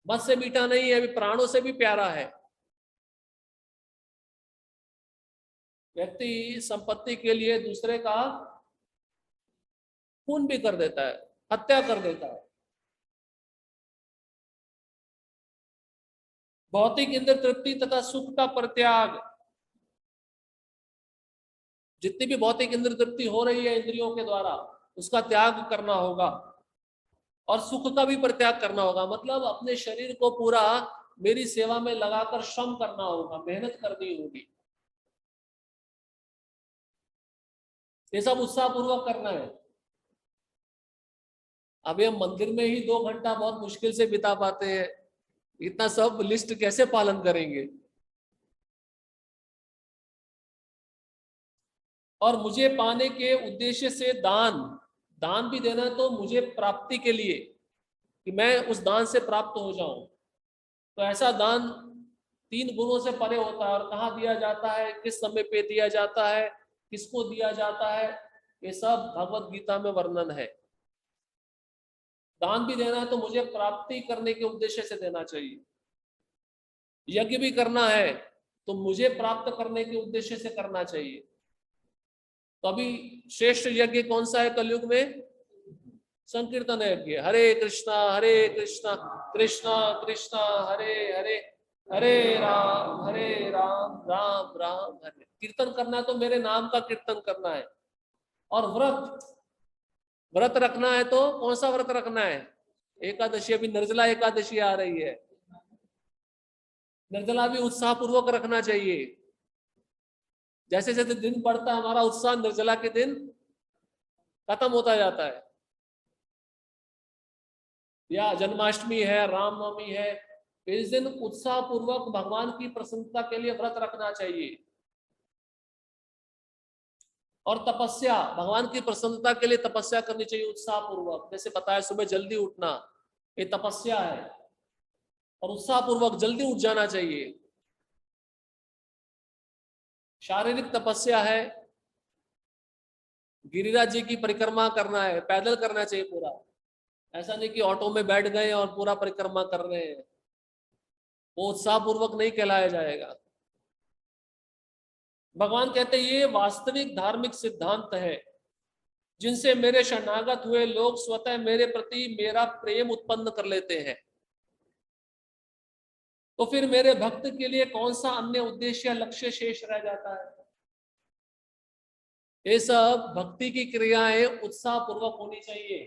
मद से मीठा नहीं है, अभी प्राणों से भी प्यारा है। व्यक्ति संपत्ति के लिए दूसरे का खून भी कर देता है, हत्या कर देता है। भौतिक इंद्र तृप्ति तथा सुख का परित्याग। जितनी भी भौतिक इंद्र तृप्ति हो रही है इंद्रियों के द्वारा, उसका त्याग करना होगा। और सुख का भी परित्याग करना होगा, मतलब अपने शरीर को पूरा मेरी सेवा में लगाकर श्रम करना होगा, मेहनत करनी होगी। ये सब उत्साह पूर्वक करना है। अभी हम मंदिर में ही 2 घंटा बहुत मुश्किल से बिता पाते हैं, इतना सब लिस्ट कैसे पालन करेंगे? और मुझे पाने के उद्देश्य से दान, दान भी देना है तो मुझे प्राप्ति के लिए, कि मैं उस दान से प्राप्त हो जाऊं। तो ऐसा दान 3 गुणों से परे होता है। और कहाँ दिया जाता है, किस समय पे दिया जाता है, किसको दिया जाता है, ये सब भगवत गीता में वर्णन है। दान भी देना है तो मुझे प्राप्ति करने के उद्देश्य से देना चाहिए। यज्ञ भी करना है तो मुझे प्राप्त करने के उद्देश्य से करना चाहिए। तो अभी श्रेष्ठ यज्ञ कौन सा है कलयुग में? संकीर्तन यज्ञ। हरे कृष्णा कृष्णा कृष्णा हरे हरे, हरे राम राम राम हरे। कीर्तन करना तो मेरे नाम का कीर्तन करना है। और व्रत, व्रत रखना है तो कौन सा व्रत रखना है? एकादशी, अभी निर्जला एकादशी आ रही है। निर्जला भी उत्साह पूर्वक रखना चाहिए। जैसे जैसे दिन बढ़ता है हमारा उत्साह निर्जला के दिन खत्म होता जाता है। या जन्माष्टमी है, रामनवमी है, इस दिन उत्साह पूर्वक भगवान की प्रसन्नता के लिए व्रत रखना चाहिए। और तपस्या, भगवान की प्रसन्नता के लिए तपस्या करनी चाहिए उत्साह पूर्वक। जैसे बताया सुबह जल्दी उठना, ये तपस्या है, और उत्साह पूर्वक जल्दी उठ जाना चाहिए। शारीरिक तपस्या है, गिरिराज जी की परिक्रमा करना है, पैदल करना चाहिए पूरा। ऐसा नहीं कि ऑटो में बैठ गए और पूरा परिक्रमा कर रहे हैं, वो उत्साह पूर्वक नहीं कहलाया जाएगा। भगवान कहते हैं ये वास्तविक धार्मिक सिद्धांत है जिनसे मेरे शरणागत हुए लोग स्वतः मेरे प्रति मेरा प्रेम उत्पन्न कर लेते हैं। तो फिर मेरे भक्त के लिए कौन सा अन्य उद्देश्य या लक्ष्य शेष रह जाता है? ये सब भक्ति की क्रियाएं उत्साह पूर्वक होनी चाहिए,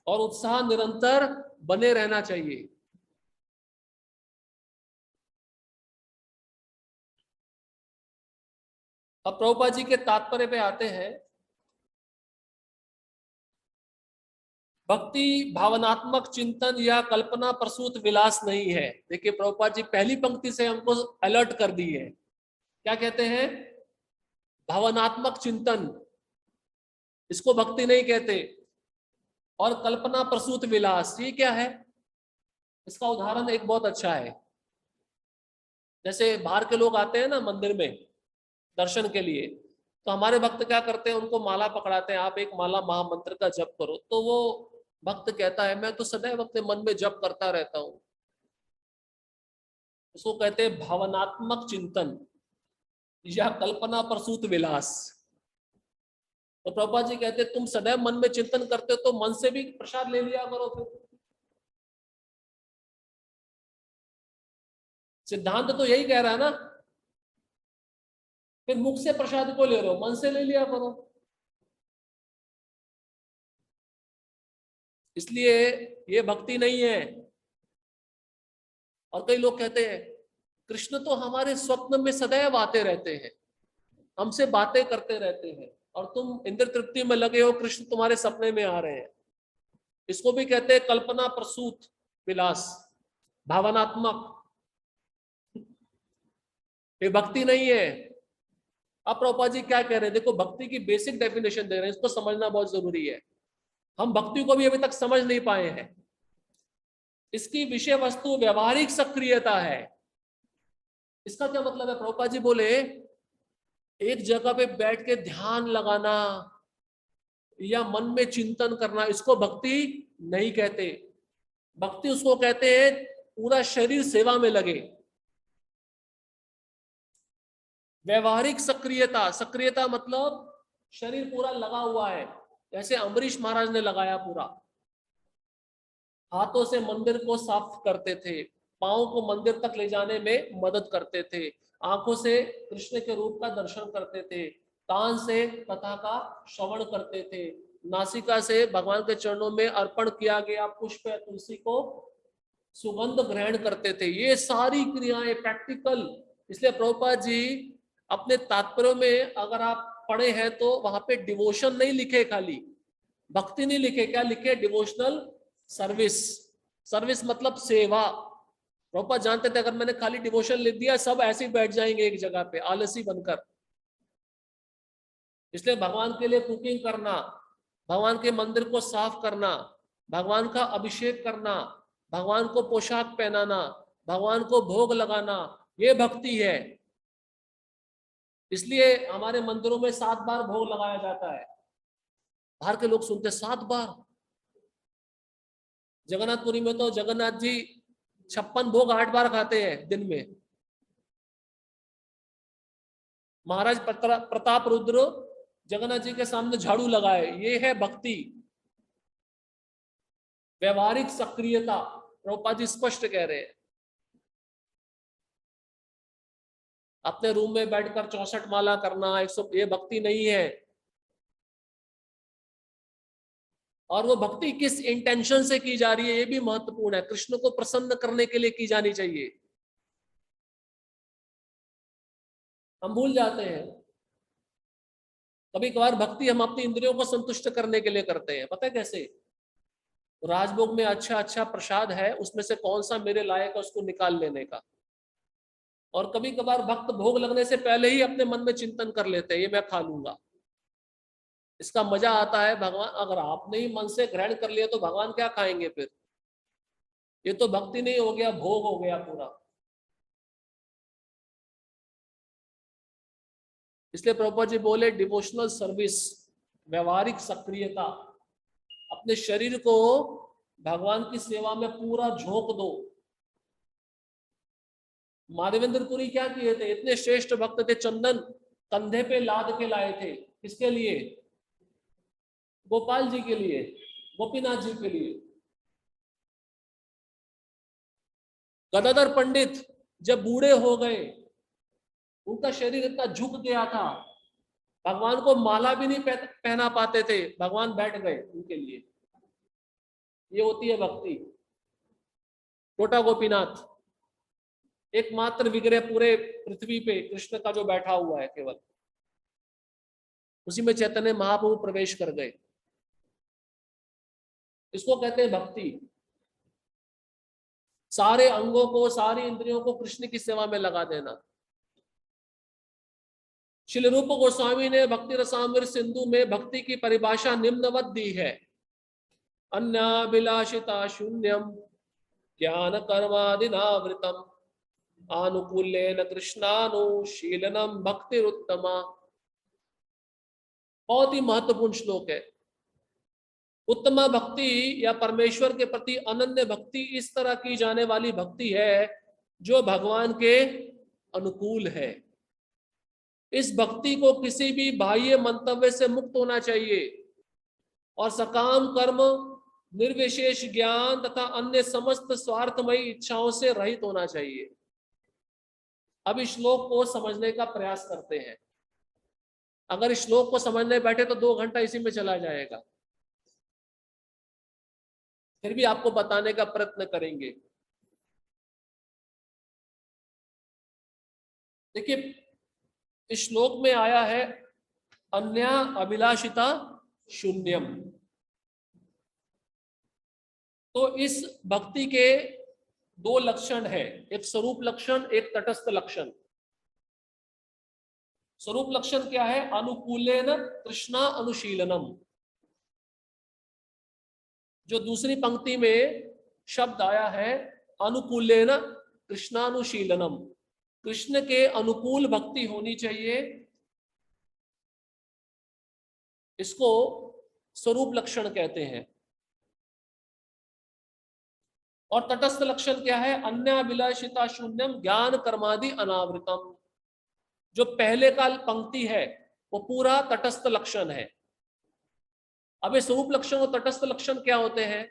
और उत्साह निरंतर बने रहना चाहिए। अब प्रभुपाद जी के तात्पर्य पे आते हैं। भक्ति भावनात्मक चिंतन या कल्पना प्रसूत विलास नहीं है। देखिए प्रभुपाद जी पहली पंक्ति से हमको अलर्ट कर दी है। क्या कहते हैं? भावनात्मक चिंतन, इसको भक्ति नहीं कहते। और कल्पना प्रसूत विलास, ये क्या है? इसका उदाहरण एक बहुत अच्छा है। जैसे बाहर के लोग आते हैं ना मंदिर में दर्शन के लिए, तो हमारे भक्त क्या करते हैं, उनको माला पकड़ाते हैं, आप एक माला महामंत्र का जप करो। तो वो भक्त कहता है मैं तो सदैव अपने मन में जप करता रहता हूं। इसको कहते हैं भावनात्मक चिंतन या कल्पना प्रसूत विलास। तो प्रभुपाद जी कहते हैं तुम सदैव मन में चिंतन करते हो तो मन से भी प्रसाद ले लिया करो। फिर सिद्धांत तो यही कह रहा है ना, फिर मुख से प्रसाद को ले रहे हो, मन से ले लिया करो। इसलिए ये भक्ति नहीं है। और कई लोग कहते हैं कृष्ण तो हमारे स्वप्न में सदैव आते रहते हैं, हमसे बातें करते रहते हैं, और तुम इंद्र तृप्ति में लगे हो, कृष्ण तुम्हारे सपने में आ रहे हैं। इसको भी कहते हैं कल्पना प्रसूत विलास, भावनात्मक। ये भक्ति नहीं है। अब प्रभुपाद जी क्या कह रहे हैं, देखो भक्ति की बेसिक डेफिनेशन दे रहे हैं, इसको समझना बहुत जरूरी है। हम भक्ति को भी अभी तक समझ नहीं पाए हैं। इसकी विषय वस्तु व्यवहारिक सक्रियता है। इसका क्या मतलब है? प्रभुपाद जी बोले एक जगह पे बैठ के ध्यान लगाना या मन में चिंतन करना, इसको भक्ति नहीं कहते। भक्ति उसको कहते हैं पूरा शरीर सेवा में लगे। व्यवहारिक सक्रियता, सक्रियता मतलब शरीर पूरा लगा हुआ है। जैसे अम्बरीश महाराज ने लगाया पूरा, हाथों से मंदिर को साफ करते थे, पांव को मंदिर तक ले जाने में मदद करते थे, आंखों से कृष्ण के रूप का दर्शन करते थे, कान से कथा का श्रवण करते थे, नासिका से भगवान के चरणों में अर्पण किया गया पुष्प या तुलसी को सुगंध ग्रहण करते थे। ये सारी क्रियाएं प्रैक्टिकल। इसलिए प्रभुपाद जी अपने तात्पर्यों में अगर आप पढ़े हैं तो वहां पे डिवोशन नहीं लिखे, खाली भक्ति नहीं लिखे, क्या लिखे? Devotional service. सर्विस मतलब सेवा। प्रभुपाद जानते थे अगर मैंने खाली डिवोशन लिख दिया सब ऐसे ही बैठ जाएंगे एक जगह पे आलसी बनकर। इसलिए भगवान के लिए कुकिंग करना, भगवान के मंदिर को साफ करना, भगवान का अभिषेक करना, भगवान को पोशाक पहनाना, भगवान को भोग लगाना, ये भक्ति है। इसलिए हमारे मंदिरों में 7 बार भोग लगाया जाता है। बाहर के लोग सुनते 7 बार। जगन्नाथपुरी में तो जगन्नाथ जी 56 भोग 8 बार खाते हैं दिन में। महाराज प्रताप रुद्र जगन्नाथ जी के सामने झाड़ू लगाए, ये है भक्ति। व्यवहारिक सक्रियता, प्रभुपाद जी स्पष्ट कह रहे हैं। अपने रूम में बैठकर 64 माला करना 100, ये भक्ति नहीं है। और वो भक्ति किस इंटेंशन से की जा रही है ये भी महत्वपूर्ण है। कृष्ण को प्रसन्न करने के लिए की जानी चाहिए। हम भूल जाते हैं कभी कभार भक्ति हम अपनी इंद्रियों को संतुष्ट करने के लिए करते हैं। पता है कैसे? राजभोग में अच्छा अच्छा प्रसाद है, उसमें से कौन सा मेरे लायक है उसको निकाल लेने का। और कभी कभार भक्त भोग लगने से पहले ही अपने मन में चिंतन कर लेते हैं, ये मैं खा लूंगा। इसका मजा आता है। भगवान, अगर आपने ही मन से ग्रहण कर लिया तो भगवान क्या खाएंगे फिर? ये तो भक्ति नहीं हो गया, भोग हो गया पूरा। इसलिए प्रभुपाद जी बोले डिवोशनल सर्विस, व्यवहारिक सक्रियता, अपने शरीर को भगवान की सेवा में पूरा झोंक दो। माधवेंद्र पुरी क्या किए थे? इतने श्रेष्ठ भक्त थे, चंदन कंधे पे लाद के लाए थे। किसके लिए? गोपाल जी के लिए, गोपीनाथ जी के लिए। गदाधर पंडित जब बूढ़े हो गए, उनका शरीर इतना झुक गया था, भगवान को माला भी नहीं पहना पाते थे, भगवान बैठ गए उनके लिए। ये होती है भक्ति। छोटा गोपीनाथ एकमात्र विग्रह पूरे पृथ्वी पे कृष्ण का जो बैठा हुआ है केवल, उसी में चैतन्य महाप्रभु प्रवेश कर गए। इसको कहते हैं भक्ति। सारे अंगों को, सारी इंद्रियों को कृष्ण की सेवा में लगा देना। श्रील रूप गोस्वामी ने भक्ति रसामृत सिंधु में भक्ति की परिभाषा निम्नवत दी है: अन्याभिलाषिता शून्यम ज्ञान कर्मादिनावृतम आनुकूल्येन कृष्णानुशीलनम भक्तिरुत्तमा। बहुत ही महत्वपूर्ण श्लोक है। उत्तमा भक्ति या परमेश्वर के प्रति अनन्य भक्ति इस तरह की जाने वाली भक्ति है जो भगवान के अनुकूल है। इस भक्ति को किसी भी बाह्य मंतव्य से मुक्त होना चाहिए और सकाम कर्म, निर्विशेष ज्ञान तथा अन्य समस्त स्वार्थमयी इच्छाओं से रहित होना चाहिए। अब इस श्लोक को समझने का प्रयास करते हैं। अगर इस श्लोक को समझने बैठे तो 2 घंटा इसी में चला जाएगा, फिर भी आपको बताने का प्रयत्न करेंगे। देखिए, इस श्लोक में आया है अन्या अभिलाषिता शून्यम। तो इस भक्ति के 2 लक्षण है, एक स्वरूप लक्षण, एक तटस्थ लक्षण। स्वरूप लक्षण क्या है? अनुकूलेन कृष्णा अनुशीलनम। जो दूसरी पंक्ति में शब्द आया है अनुकूलेन कृष्णानुशीलनम, कृष्ण के अनुकूल भक्ति होनी चाहिए, इसको स्वरूप लक्षण कहते हैं। और तटस्थ लक्षण क्या है? अन्याभिलाषिता शून्यम ज्ञान कर्मादि अनावृतम। जो पहले का पंक्ति है वो पूरा तटस्थ लक्षण है। अब ये स्वरूप लक्षण और तटस्थ लक्षण क्या होते हैं?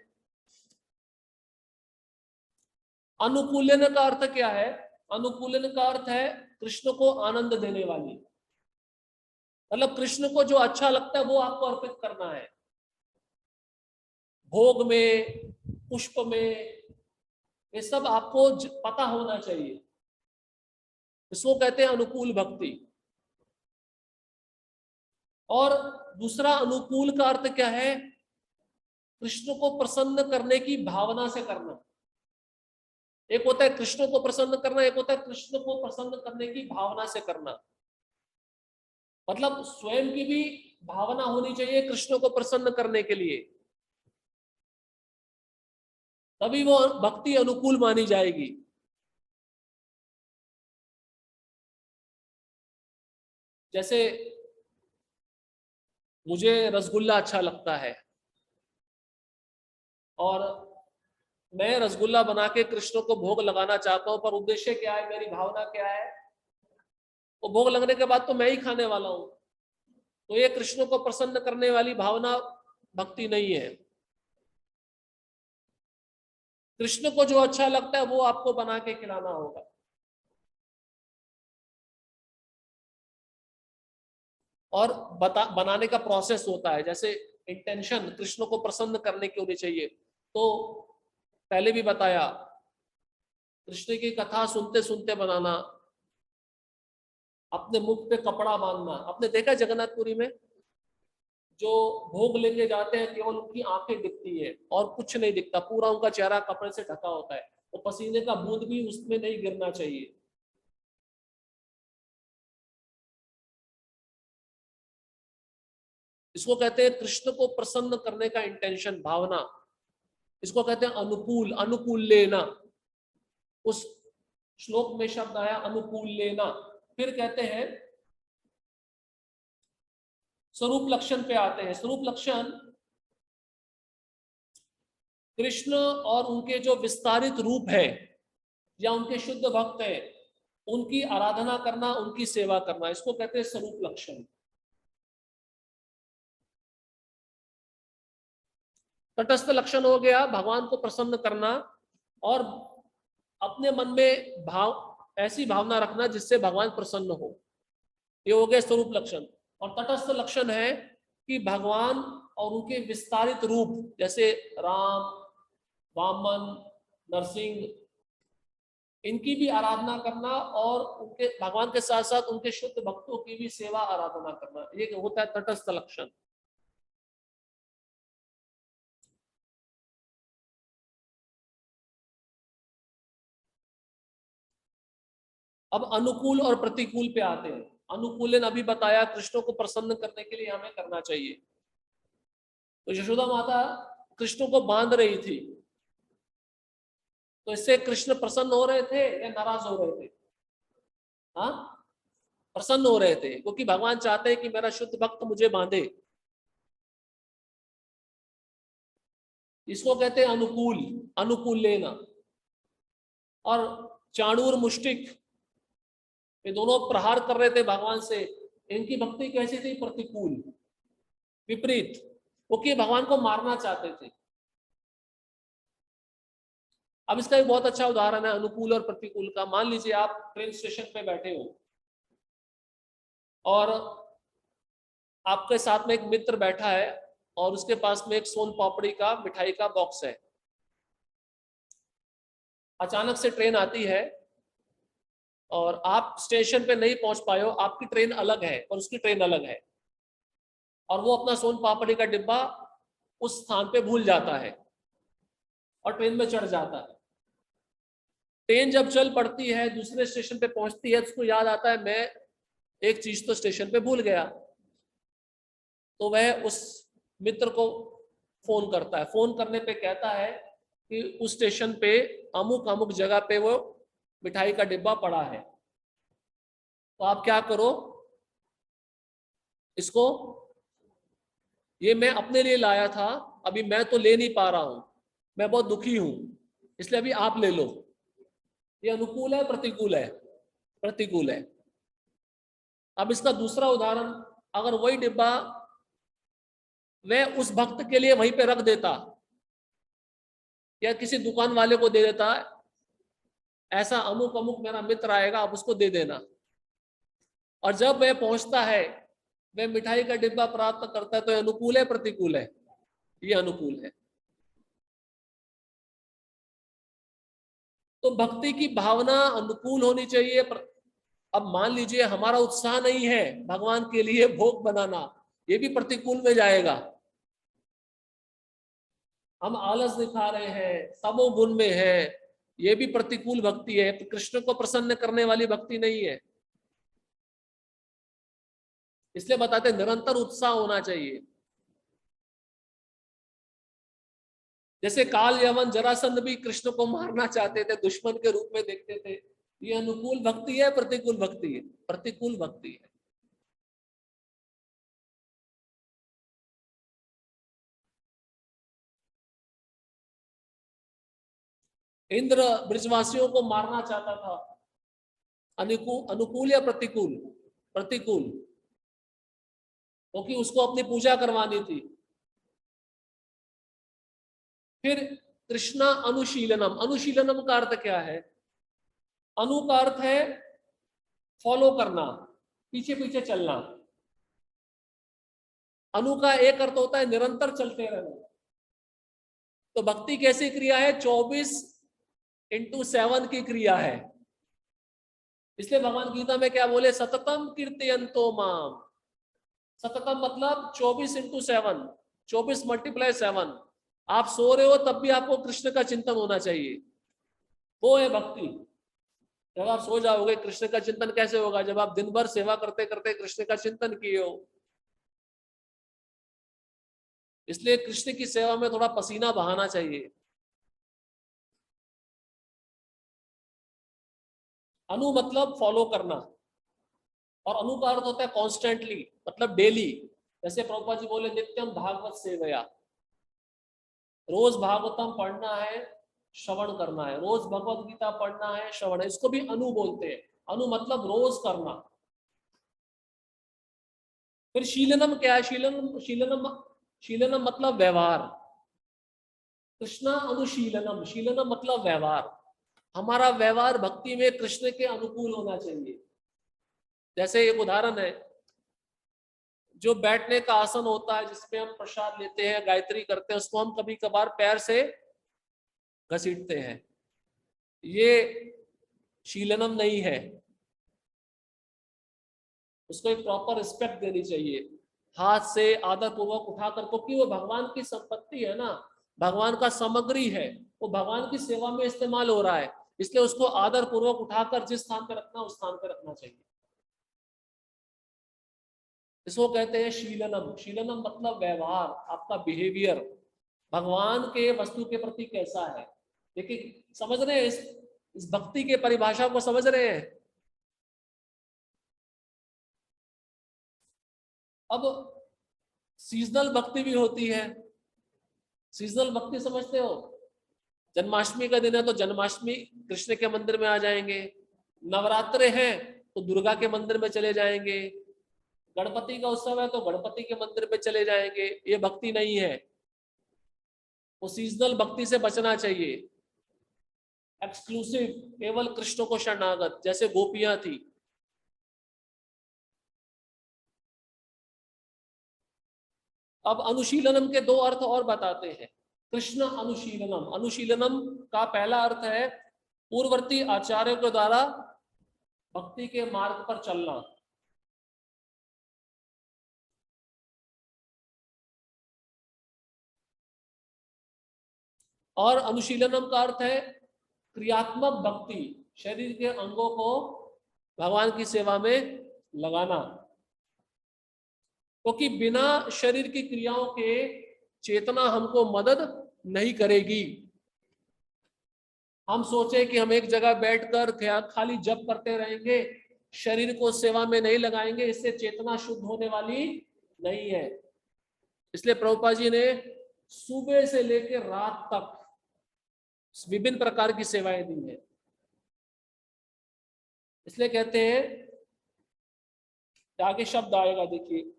अनुकूलन का अर्थ क्या है? अनुकूलन का अर्थ है कृष्ण को आनंद देने वाली, मतलब कृष्ण को जो अच्छा लगता है वो आपको अर्पित करना है। भोग में, पुष्प में, ये सब आपको पता होना चाहिए। इसको कहते हैं अनुकूल भक्ति। और दूसरा अनुकूल का अर्थ क्या है? कृष्ण को प्रसन्न करने की भावना से करना। एक होता है कृष्ण को प्रसन्न करना, एक होता है कृष्ण को प्रसन्न करने की भावना से करना। मतलब स्वयं की भी भावना होनी चाहिए कृष्ण को प्रसन्न करने के लिए, तभी वो भक्ति अनुकूल मानी जाएगी। जैसे मुझे रसगुल्ला अच्छा लगता है और मैं रसगुल्ला बना के कृष्ण को भोग लगाना चाहता हूं, पर उद्देश्य क्या है, मेरी भावना क्या है? वो भोग लगने के बाद तो मैं ही खाने वाला हूं, तो ये कृष्ण को प्रसन्न करने वाली भावना भक्ति नहीं है। कृष्ण को जो अच्छा लगता है वो आपको बना के खिलाना होगा। और बनाने का प्रोसेस होता है, जैसे इंटेंशन कृष्ण को प्रसन्न करने की होनी चाहिए। तो पहले भी बताया, कृष्ण की कथा सुनते सुनते बनाना, अपने मुख पे कपड़ा बांधना। आपने देखा जगन्नाथपुरी में जो भोग लेके जाते हैं केवल उनकी आंखें दिखती है और कुछ नहीं दिखता, पूरा उनका चेहरा कपड़े से ढका होता है, तो पसीने का बूंद भी उसमें नहीं गिरना चाहिए। इसको कहते हैं कृष्ण को प्रसन्न करने का इंटेंशन, भावना। इसको कहते हैं अनुकूल, अनुकूल लेना। उस श्लोक में शब्द आया अनुकूल लेना। फिर कहते हैं स्वरूप लक्षण पे आते हैं। स्वरूप लक्षण कृष्ण और उनके जो विस्तारित रूप है या उनके शुद्ध भक्त है, उनकी आराधना करना, उनकी सेवा करना, इसको कहते हैं स्वरूप लक्षण। तटस्थ लक्षण हो गया भगवान को प्रसन्न करना और अपने मन में ऐसी भावना रखना जिससे भगवान प्रसन्न हो, ये हो गया स्वरूप लक्षण। और तटस्थ लक्षण है कि भगवान और उनके विस्तारित रूप जैसे राम, वामन, नरसिंह, इनकी भी आराधना करना और उनके भगवान के साथ साथ उनके शुद्ध भक्तों की भी सेवा आराधना करना, ये होता है तटस्थ लक्षण। अब अनुकूल और प्रतिकूल पे आते हैं। अनुकूलन अभी बताया, कृष्ण को प्रसन्न करने के लिए हमें करना चाहिए। तो यशोदा माता कृष्ण को बांध रही थी, तो इससे कृष्ण प्रसन्न हो रहे थे या नाराज हो रहे थे? हाँ, प्रसन्न हो रहे थे, क्योंकि भगवान चाहते हैं कि मेरा शुद्ध भक्त मुझे बांधे। इसको कहते हैं अनुकूल, अनुकूल लेना। और चाणूर, मुष्टिक, ये दोनों प्रहार कर रहे थे भगवान से। इनकी भक्ति कैसी थी? प्रतिकूल, विपरीत, क्योंकि भगवान को मारना चाहते थे। अब इसका एक बहुत अच्छा उदाहरण है अनुकूल और प्रतिकूल का। मान लीजिए आप ट्रेन स्टेशन पे बैठे हो और आपके साथ में एक मित्र बैठा है और उसके पास में एक सोन पापड़ी का मिठाई का बॉक्स है। अचानक से ट्रेन आती है और आप स्टेशन पे नहीं पहुंच पाए हो, आपकी ट्रेन अलग है और उसकी ट्रेन अलग है, और वो अपना सोन पापड़ी का डिब्बा उस स्थान पे भूल जाता है और ट्रेन में चढ़ जाता है। ट्रेन जब चल पड़ती है, दूसरे स्टेशन पे पहुंचती है, उसको याद आता है मैं एक चीज तो स्टेशन पे भूल गया। तो वह उस मित्र को फोन करता है। फोन करने पे कहता है कि उस स्टेशन पे अमुक अमुक जगह पे वो मिठाई का डिब्बा पड़ा है, तो आप क्या करो, इसको, ये मैं अपने लिए लाया था, अभी मैं तो ले नहीं पा रहा हूं, मैं बहुत दुखी हूं, इसलिए अभी आप ले लो। ये अनुकूल है, प्रतिकूल है? प्रतिकूल है। अब इसका दूसरा उदाहरण, अगर वही डिब्बा वह उस भक्त के लिए वहीं पे रख देता या किसी दुकान वाले को दे देता, ऐसा अमुक अमुक मेरा मित्र आएगा, आप उसको दे देना, और जब वह पहुंचता है, वह मिठाई का डिब्बा प्राप्त करता है, तो अनुकूल है, प्रतिकूल है? ये अनुकूल है। तो भक्ति की भावना अनुकूल होनी चाहिए। अब मान लीजिए हमारा उत्साह नहीं है भगवान के लिए भोग बनाना, ये भी प्रतिकूल में जाएगा। हम आलस दिखा रहे हैं, तमोगुण में है, ये भी प्रतिकूल भक्ति है, कृष्ण को प्रसन्न करने वाली भक्ति नहीं है। इसलिए बताते निरंतर उत्साह होना चाहिए। जैसे काल यवन जरासंध भी कृष्ण को मारना चाहते थे, दुश्मन के रूप में देखते थे। ये अनुकूल भक्ति है, प्रतिकूल भक्ति है? प्रतिकूल भक्ति है। इंद्र ब्रजवासियों को मारना चाहता था, अनुकूल या प्रतिकूल? प्रतिकूल, क्योंकि उसको अपनी पूजा करवानी थी। फिर कृष्णा अनुशीलनम, अनुशीलनम का अर्थ क्या है? अनु का अर्थ है फॉलो करना, पीछे पीछे चलना। अनु का एक अर्थ होता है निरंतर चलते रहना। तो भक्ति कैसी क्रिया है? 24x7 की क्रिया है। इसलिए भगवान गीता में क्या बोले? सततम कीर्तयन्तो माम। सततम मतलब 24x7, 24 × 7। आप सो रहे हो तब भी आपको कृष्ण का चिंतन होना चाहिए, वो है भक्ति। जब आप सो जाओगे, कृष्ण का चिंतन कैसे होगा? जब आप दिन भर सेवा करते करते कृष्ण का चिंतन किए हो। इसलिए कृष्ण की सेवा में थोड़ा पसीना बहाना चाहिए। अनु मतलब फॉलो करना, और अनु का अर्थ होता है कॉन्स्टेंटली, मतलब डेली। जैसे प्रभुपाद जी बोले नित्यम भागवत सेवया, रोज भागवतम पढ़ना है, श्रवण करना है, रोज भगवत गीता पढ़ना है, श्रवण है, इसको भी अनु बोलते हैं। अनु मतलब रोज करना। फिर शीलनम क्या है? शीलनम शीलनम शीलनम मतलब व्यवहार। कृष्णा अनुशीलनम, शीलनम मतलब व्यवहार। हमारा व्यवहार भक्ति में कृष्ण के अनुकूल होना चाहिए। जैसे एक उदाहरण है, जो बैठने का आसन होता है जिसपे हम प्रसाद लेते हैं, गायत्री करते हैं, उसको हम कभी कभार पैर से घसीटते हैं, ये शीलनम नहीं है। उसको एक प्रॉपर रिस्पेक्ट देनी चाहिए, हाथ से आदर पूर्वक उठाकर, क्योंकि वो भगवान की संपत्ति है ना, भगवान का सामग्री है, वो भगवान की सेवा में इस्तेमाल हो रहा है, इसलिए उसको आदर पूर्वक उठाकर जिस स्थान पर रखना उस स्थान पर रखना चाहिए। इसको कहते हैं शीलनम। शीलनम मतलब व्यवहार, आपका बिहेवियर भगवान के वस्तु के प्रति कैसा है। देखिए, समझ रहे हैं इस भक्ति के परिभाषा को समझ रहे हैं। अब सीजनल भक्ति भी होती है। सीजनल भक्ति समझते हो? जन्माष्टमी का दिन है तो जन्माष्टमी कृष्ण के मंदिर में आ जाएंगे, नवरात्रे हैं तो दुर्गा के मंदिर में चले जाएंगे, गणपति का उत्सव है तो गणपति के मंदिर में चले जाएंगे। ये भक्ति नहीं है, वो सीजनल भक्ति से बचना चाहिए। एक्सक्लूसिव, केवल कृष्ण को शरणागत, जैसे गोपियां थी। अब अनुशीलनम के दो अर्थ और बताते हैं। कृष्ण अनुशीलनम, अनुशीलनम का पहला अर्थ है पूर्ववर्ती आचार्यों के द्वारा भक्ति के मार्ग पर चलना। और अनुशीलनम का अर्थ है क्रियात्मक भक्ति, शरीर के अंगों को भगवान की सेवा में लगाना। क्योंकि बिना शरीर की क्रियाओं के चेतना हमको मदद नहीं करेगी। हम सोचे कि हम एक जगह बैठकर खाली जप करते रहेंगे, शरीर को सेवा में नहीं लगाएंगे, इससे चेतना शुद्ध होने वाली नहीं है। इसलिए प्रभुपाद जी ने सुबह से लेकर रात तक विभिन्न प्रकार की सेवाएं दी हैं। इसलिए कहते हैं, आगे शब्द आएगा देखिए,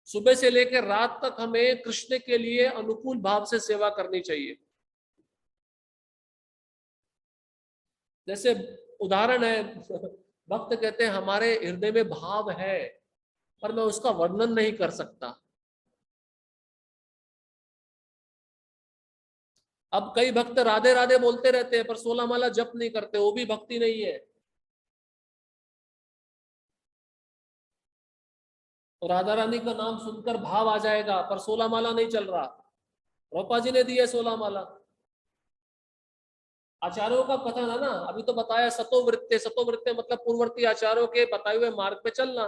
सुबह से लेकर रात तक हमें कृष्ण के लिए अनुकूल भाव से सेवा करनी चाहिए। जैसे उदाहरण है, भक्त कहते हैं हमारे हृदय में भाव है पर मैं उसका वर्णन नहीं कर सकता। अब कई भक्त राधे राधे बोलते रहते हैं पर 16 माला जप नहीं करते, वो भी भक्ति नहीं है। तो राधा रानी का नाम सुनकर भाव आ जाएगा पर 16 माला नहीं चल रहा। रूपा जी ने दी है 16 माला। आचार्यों का कथन है ना, अभी तो बताया सतो वृत्ते, सतो वृत्ते मतलब पूर्ववर्ती आचार्यों के बताए हुए मार्ग पे चलना।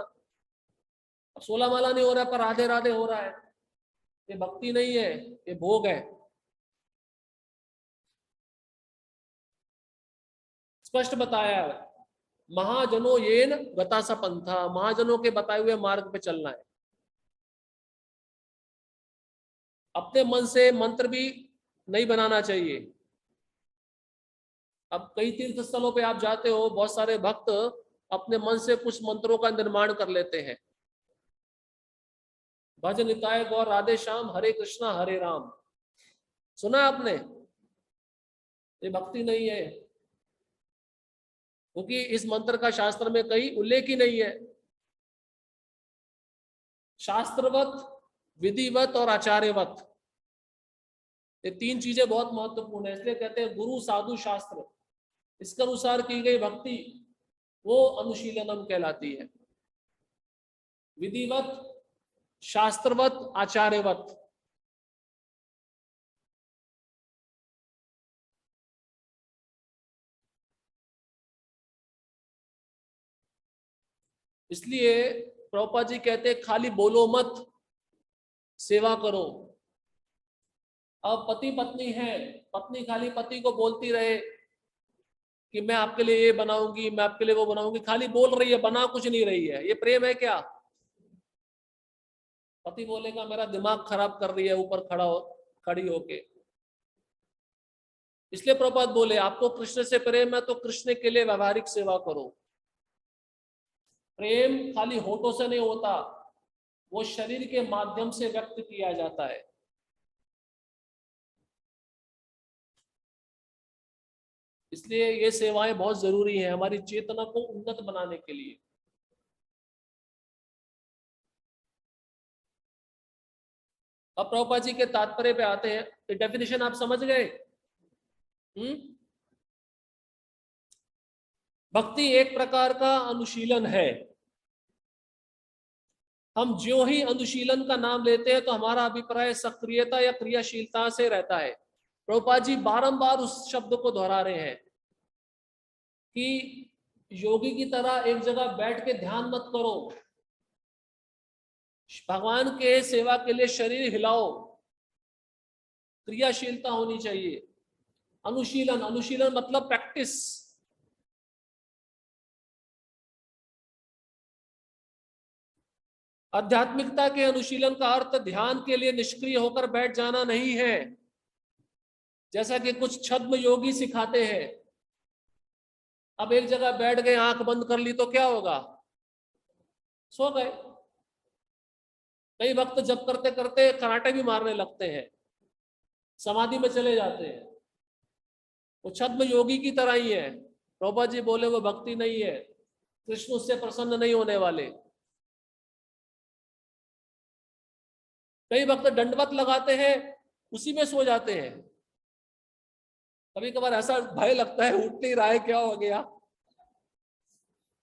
अब 16 माला नहीं हो रहा है पर राधे राधे हो रहा है, ये भक्ति नहीं है, ये भोग है। स्पष्ट बताया है, महाजनों येन गता सा पंथा, महाजनों के बताए हुए मार्ग पे चलना है। अपने मन से मंत्र भी नहीं बनाना चाहिए। अब कई तीर्थ स्थलों पे आप जाते हो, बहुत सारे भक्त अपने मन से कुछ मंत्रों का निर्माण कर लेते हैं। भज निताय गौर राधे श्याम, हरे कृष्णा हरे राम, सुना आपने? ये भक्ति नहीं है, क्योंकि इस मंत्र का शास्त्र में कहीं उल्लेख ही नहीं है। शास्त्रवत, विधिवत और आचार्यवत, ये तीन चीजें बहुत महत्वपूर्ण है। इसलिए कहते हैं गुरु साधु शास्त्र, इसके अनुसार की गई भक्ति वो अनुशीलनम कहलाती है। विधिवत, शास्त्रवत, आचार्यवत। इसलिए प्रभुपाद जी कहते हैं खाली बोलो मत, सेवा करो। अब पति पत्नी है, पत्नी खाली पति को बोलती रहे कि मैं आपके लिए ये बनाऊंगी, मैं आपके लिए वो बनाऊंगी, खाली बोल रही है, बना कुछ नहीं रही है, ये प्रेम है क्या? पति बोलेगा मेरा दिमाग खराब कर रही है ऊपर खड़ी होके। इसलिए प्रभुपाद बोले आपको कृष्ण से प्रेम है तो कृष्ण के लिए व्यवहारिक सेवा करो। प्रेम खाली होठों से नहीं होता, वो शरीर के माध्यम से व्यक्त किया जाता है। इसलिए ये सेवाएं बहुत जरूरी हैं हमारी चेतना को उन्नत बनाने के लिए। अब प्रभुपाद जी के तात्पर्य पे आते हैं, डेफिनेशन आप समझ गए? भक्ति एक प्रकार का अनुशीलन है। हम जो ही अनुशीलन का नाम लेते हैं तो हमारा अभिप्राय सक्रियता या क्रियाशीलता से रहता है। प्रभुपाद जी बारंबार उस शब्द को दोहरा रहे हैं कि योगी की तरह एक जगह बैठ के ध्यान मत करो, भगवान के सेवा के लिए शरीर हिलाओ, क्रियाशीलता होनी चाहिए। अनुशीलन, अनुशीलन मतलब प्रैक्टिस। आध्यात्मिकता के अनुशीलन का अर्थ ध्यान के लिए निष्क्रिय होकर बैठ जाना नहीं है, जैसा कि कुछ छद्म योगी सिखाते हैं। अब एक जगह बैठ गए, आंख बंद कर ली तो क्या होगा? सो गए। कई वक्त जब करते करते कराटे भी मारने लगते हैं, समाधि में चले जाते हैं। वो छद्म योगी की तरह ही है। प्रभुपाद जी बोले वो भक्ति नहीं है, कृष्ण उससे प्रसन्न नहीं होने वाले। कई वक्त दंडवत लगाते हैं, उसी में सो जाते हैं। कभी कभार ऐसा भय लगता है उठ नहीं रहा है, क्या हो गया?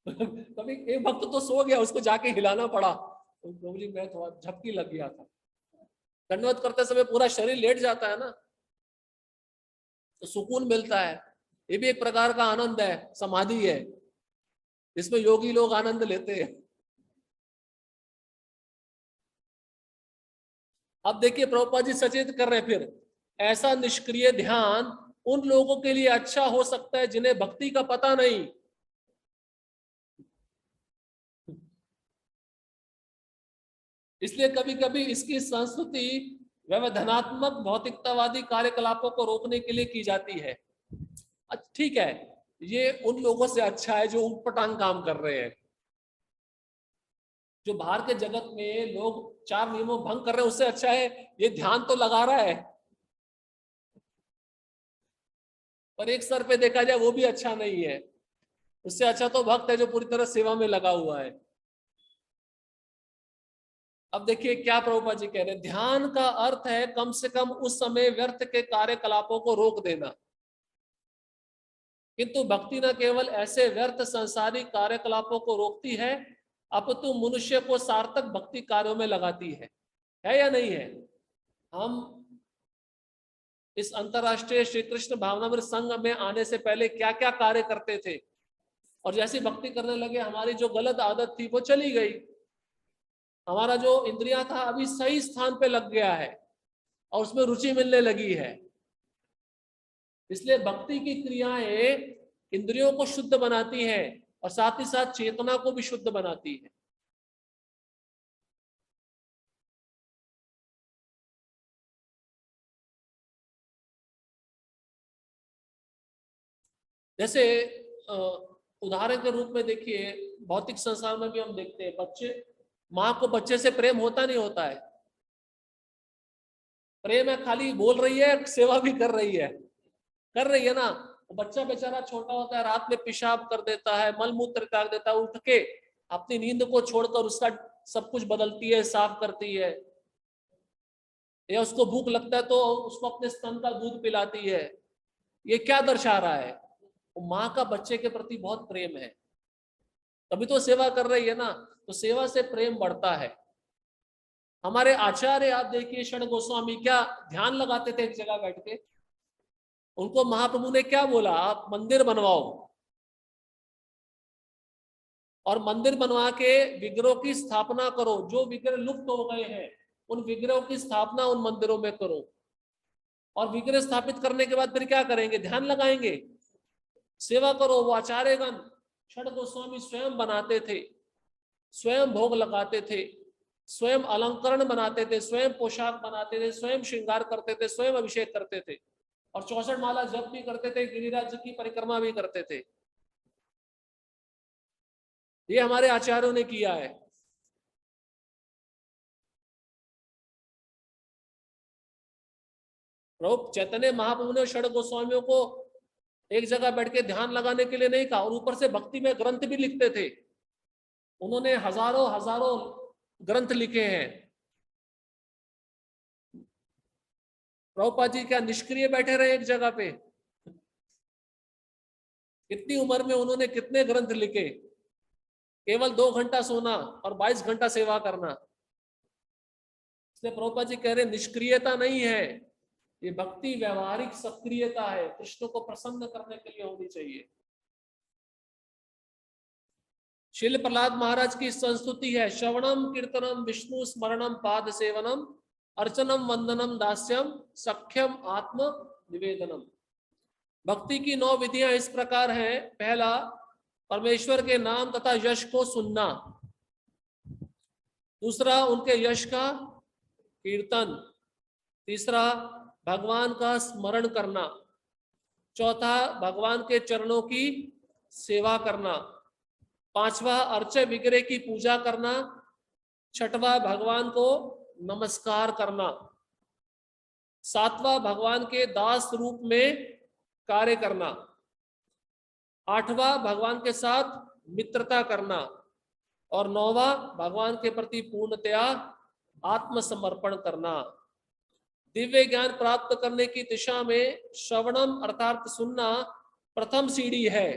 कभी एक वक्त तो सो गया, उसको जाके हिलाना पड़ा, तो प्रभु जी मैं थोड़ा झपकी लग गया था। दंडवत करते समय पूरा शरीर लेट जाता है ना, तो सुकून मिलता है। ये भी एक प्रकार का आनंद है, समाधि है, इसमें योगी लोग आनंद लेते हैं। अब देखिए प्रभुपाद जी सचेत कर रहे हैं फिर, ऐसा निष्क्रिय ध्यान उन लोगों के लिए अच्छा हो सकता है जिन्हें भक्ति का पता नहीं। इसलिए कभी कभी इसकी संस्कृति व्यवधानात्मक भौतिकतावादी कार्यकलापों को रोकने के लिए की जाती है। ठीक है, ये उन लोगों से अच्छा है जो उटपटांग काम कर रहे हैं। जो बाहर के जगत में लोग चार नियमों भंग कर रहे हैं उससे अच्छा है ये ध्यान तो लगा रहा है, पर एक स्तर पे देखा जाए वो भी अच्छा नहीं है। उससे अच्छा तो भक्त है जो पूरी तरह सेवा में लगा हुआ है। अब देखिए क्या प्रभुपाद जी कह रहे हैं, ध्यान का अर्थ है कम से कम उस समय व्यर्थ के कार्यकलापों को रोक देना। किंतु भक्ति न केवल ऐसे व्यर्थ संसारिक कार्यकलापों को रोकती है, अपितु मनुष्य को सार्थक भक्ति कार्यों में लगाती है या नहीं है? हम इस अंतरराष्ट्रीय श्री कृष्ण भावनामृत संघ में आने से पहले क्या क्या कार्य करते थे, और जैसी भक्ति करने लगे हमारी जो गलत आदत थी वो चली गई। हमारा जो इंद्रिया था अभी सही स्थान पे लग गया है और उसमें रुचि मिलने लगी है। इसलिए भक्ति की क्रियाएं इंद्रियों को शुद्ध बनाती हैं और साथ ही साथ चेतना को भी शुद्ध बनाती है। जैसे उदाहरण के रूप में देखिए, भौतिक संसार में भी हम देखते हैं बच्चे, माँ को बच्चे से प्रेम होता नहीं होता है? प्रेम है, खाली बोल रही है, सेवा भी कर रही है ना। बच्चा बेचारा छोटा होता है, रात में पेशाब कर देता है, मल मूत्र त्याग देता है, उठ के अपनी नींद को छोड़कर उसका सब कुछ बदलती है, साफ करती है। या उसको भूख लगता है तो उसको अपने स्तन का दूध पिलाती है। ये क्या दर्शा रहा है? माँ का बच्चे के प्रति बहुत प्रेम है, तभी तो सेवा कर रही है ना। तो सेवा से प्रेम बढ़ता है। हमारे आचार्य आप देखिए, क्षण गोस्वामी क्या ध्यान लगाते थे एक जगह बैठ के। उनको महाप्रभु ने क्या बोला, आप मंदिर बनवाओ। और मंदिर बनवा के विग्रहों की स्थापना करो। जो विग्रह लुप्त हो गए हैं उन विग्रहों की स्थापना उन मंदिरों में करो। और विग्रह स्थापित करने के बाद फिर क्या करेंगे? ध्यान लगाएंगे, सेवा करो। वो आचार्यगण षड गोस्वामी स्वयं बनाते थे, स्वयं भोग लगाते थे, स्वयं अलंकरण बनाते थे, स्वयं पोशाक बनाते थे, स्वयं श्रृंगार करते थे, स्वयं अभिषेक करते थे, और 64 माला जप भी करते थे, गिरिराज की परिक्रमा भी करते थे। ये हमारे आचार्यों ने किया है। प्रभु चैतन्य महाप्रभु ने षड गोस्वामियों को एक जगह बैठ के ध्यान लगाने के लिए नहीं कहा, और ऊपर से भक्ति में ग्रंथ भी लिखते थे। उन्होंने हजारों हजारों ग्रंथ लिखे हैं। प्रभुपाद जी क्या निष्क्रिय बैठे रहे एक जगह पे? इतनी उम्र में उन्होंने कितने ग्रंथ लिखे? केवल 2 घंटा सोना और 22 घंटा सेवा करना। इसलिए प्रभुपाद जी कह रहे निष्क्रियता नहीं है, ये भक्ति व्यवहारिक सक्रियता है, कृष्ण को प्रसन्न करने के लिए होनी चाहिए। श्रील प्रहलाद महाराज की संस्तुति है, श्रवणम कीर्तनम विष्णु स्मरणम पाद सेवनम अर्चनम वंदनम दास्यम सख्यम आत्म निवेदनम। भक्ति की 9 विधियां इस प्रकार हैं। पहला, परमेश्वर के नाम तथा यश को सुनना। दूसरा, उनके यश का कीर्तन। तीसरा, भगवान का स्मरण करना। चौथा, भगवान के चरणों की सेवा करना। पांचवा, अर्चे विग्रह की पूजा करना। छठवां, भगवान को नमस्कार करना। सातवां, भगवान के दास रूप में कार्य करना। आठवां, भगवान के साथ मित्रता करना। और नौवां, भगवान के प्रति पूर्णतया आत्मसमर्पण करना। दिव्य ज्ञान प्राप्त करने की दिशा में श्रवणम अर्थात सुनना प्रथम सीढ़ी है।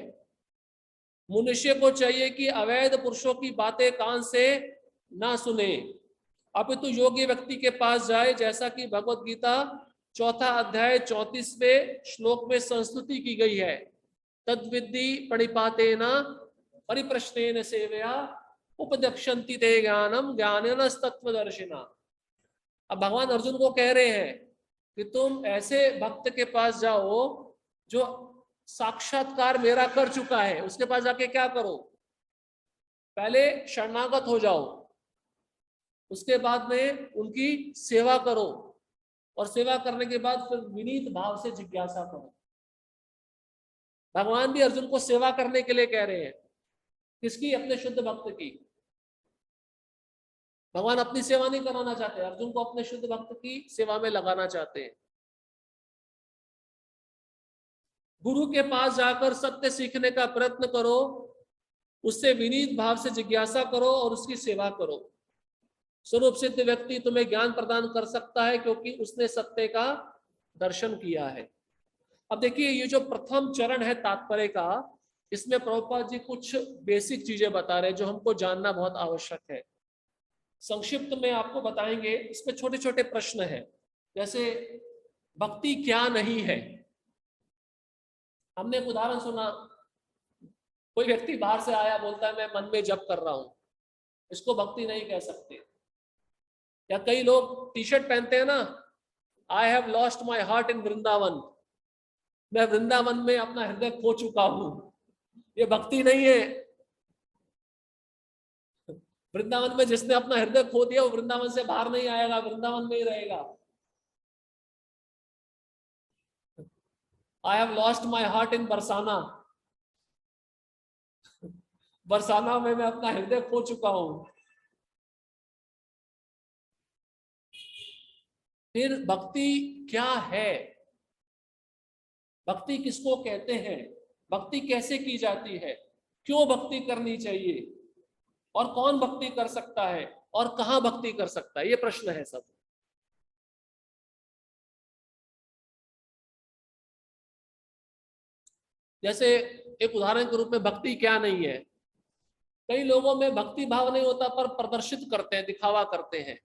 मनुष्य को चाहिए कि अवैध पुरुषों की बातें कान से ना सुने, अपितु योग्य व्यक्ति के पास जाए, जैसा कि भगवत गीता 4 अध्याय 34वें श्लोक में संस्तुति की गई है। तद्विद्धि प्रणिपातेन परिप्रश्नेन सेवया उपदक्षन्ति ते ज्ञानम ज्ञानेन तत्वदर्शिना। अब भगवान अर्जुन को कह रहे हैं कि तुम ऐसे भक्त के पास जाओ जो साक्षात्कार मेरा कर चुका है, उसके पास जाके क्या करो? पहले शरणागत हो जाओ, उसके बाद में उनकी सेवा करो, और सेवा करने के बाद फिर विनीत भाव से जिज्ञासा करो। भगवान भी अर्जुन को सेवा करने के लिए कह रहे हैं। किसकी? अपने शुद्ध भक्त की। भगवान अपनी सेवा नहीं कराना चाहते, अर्जुन को अपने शुद्ध भक्त की सेवा में लगाना चाहते हैं। गुरु के पास जाकर सत्य सीखने का प्रयत्न करो, उससे विनीत भाव से जिज्ञासा करो और उसकी सेवा करो। स्वरूप सिद्ध व्यक्ति तुम्हें ज्ञान प्रदान कर सकता है, क्योंकि उसने सत्य का दर्शन किया है। अब देखिए, ये जो प्रथम चरण है तात्पर्य का, इसमें प्रभुपाद जी कुछ बेसिक चीजें बता रहे हैं जो हमको जानना बहुत आवश्यक है। संक्षिप्त में आपको बताएंगे। इसमें छोटे छोटे प्रश्न हैं, जैसे भक्ति क्या नहीं है। हमने एक उदाहरण सुना, कोई व्यक्ति बाहर से आया, बोलता है मैं मन में जप कर रहा हूं, इसको भक्ति नहीं कह सकते। या कई लोग टी शर्ट पहनते हैं ना, I have lost my heart in Vrindavan, मैं वृंदावन में अपना हृदय खो चुका हूं, ये भक्ति नहीं है। वृंदावन में जिसने अपना हृदय खो दिया वो वृंदावन से बाहर नहीं आएगा, वृंदावन में ही रहेगा। I have lost my heart in Barsana, Barsana में मैं अपना हृदय खो चुका हूं। फिर भक्ति क्या है? भक्ति किसको कहते हैं? भक्ति कैसे की जाती है? क्यों भक्ति करनी चाहिए? और कौन भक्ति कर सकता है? और कहां भक्ति कर सकता है? ये प्रश्न है सब। जैसे एक उदाहरण के रूप में भक्ति क्या नहीं है। कई लोगों में भक्ति भाव नहीं होता, पर प्रदर्शित करते हैं, दिखावा करते हैं।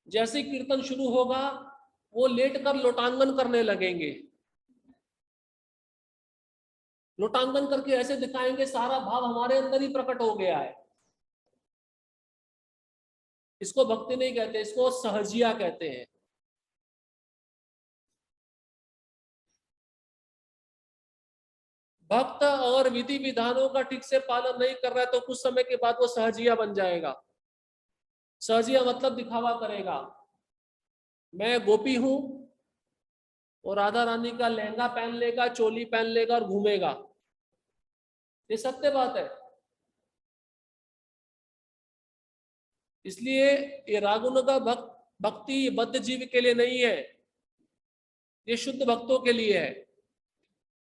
जैसे ही कीर्तन शुरू होगा वो लेटकर लोटांगन करने लगेंगे, लोटांगन करके ऐसे दिखाएंगे सारा भाव हमारे अंदर ही प्रकट हो गया है। इसको भक्ति नहीं कहते, इसको सहजिया कहते हैं। भक्त अगर विधि विधानों का ठीक से पालन नहीं कर रहा है तो कुछ समय के बाद वो सहजिया बन जाएगा। सहजिया मतलब दिखावा करेगा, मैं गोपी हूं, और राधा रानी का लहंगा पहन लेगा, चोली पहन लेगा और घूमेगा। ये सत्य बात है। इसलिए ये रागुण का भक्ति बद्ध जीव के लिए नहीं है, ये शुद्ध भक्तों के लिए है।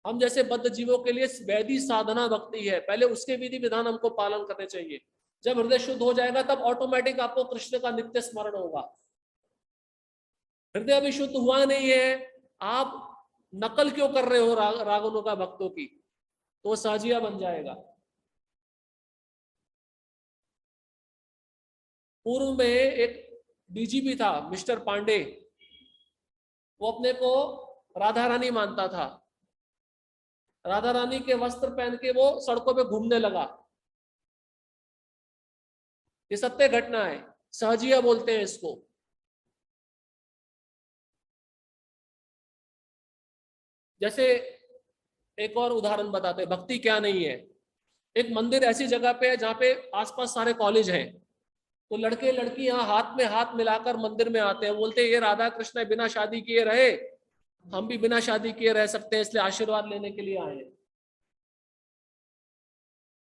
हम जैसे बद्ध जीवों के लिए वैधि साधना भक्ति है, पहले उसके विधि विधान हमको पालन करने चाहिए। जब हृदय शुद्ध हो जाएगा तब ऑटोमेटिक आपको कृष्ण का नित्य स्मरण होगा। हृदय अभी शुद्ध हुआ नहीं है, आप नकल क्यों कर रहे हो रागुणों का भक्तों की, तो वो साजिया बन जाएगा। पूर्व में एक डीजीपी था मिस्टर पांडे, वो अपने को राधा रानी मानता था। राधा रानी के वस्त्र पहन के वो सड़कों पे घूमने लगा। ये सत्य घटना है, सहजिया बोलते हैं इसको। जैसे एक और उदाहरण बताते हैं, भक्ति क्या नहीं है। एक मंदिर ऐसी जगह पे है जहाँ पे आसपास सारे कॉलेज हैं, तो लड़के लड़की यहाँ हाथ में हाथ मिलाकर मंदिर में आते हैं, बोलते हैं ये राधा कृष्ण बिना शादी किए रहे, हम भी बिना शादी किए रह सकते हैं, इसलिए आशीर्वाद लेने के लिए आए हैं।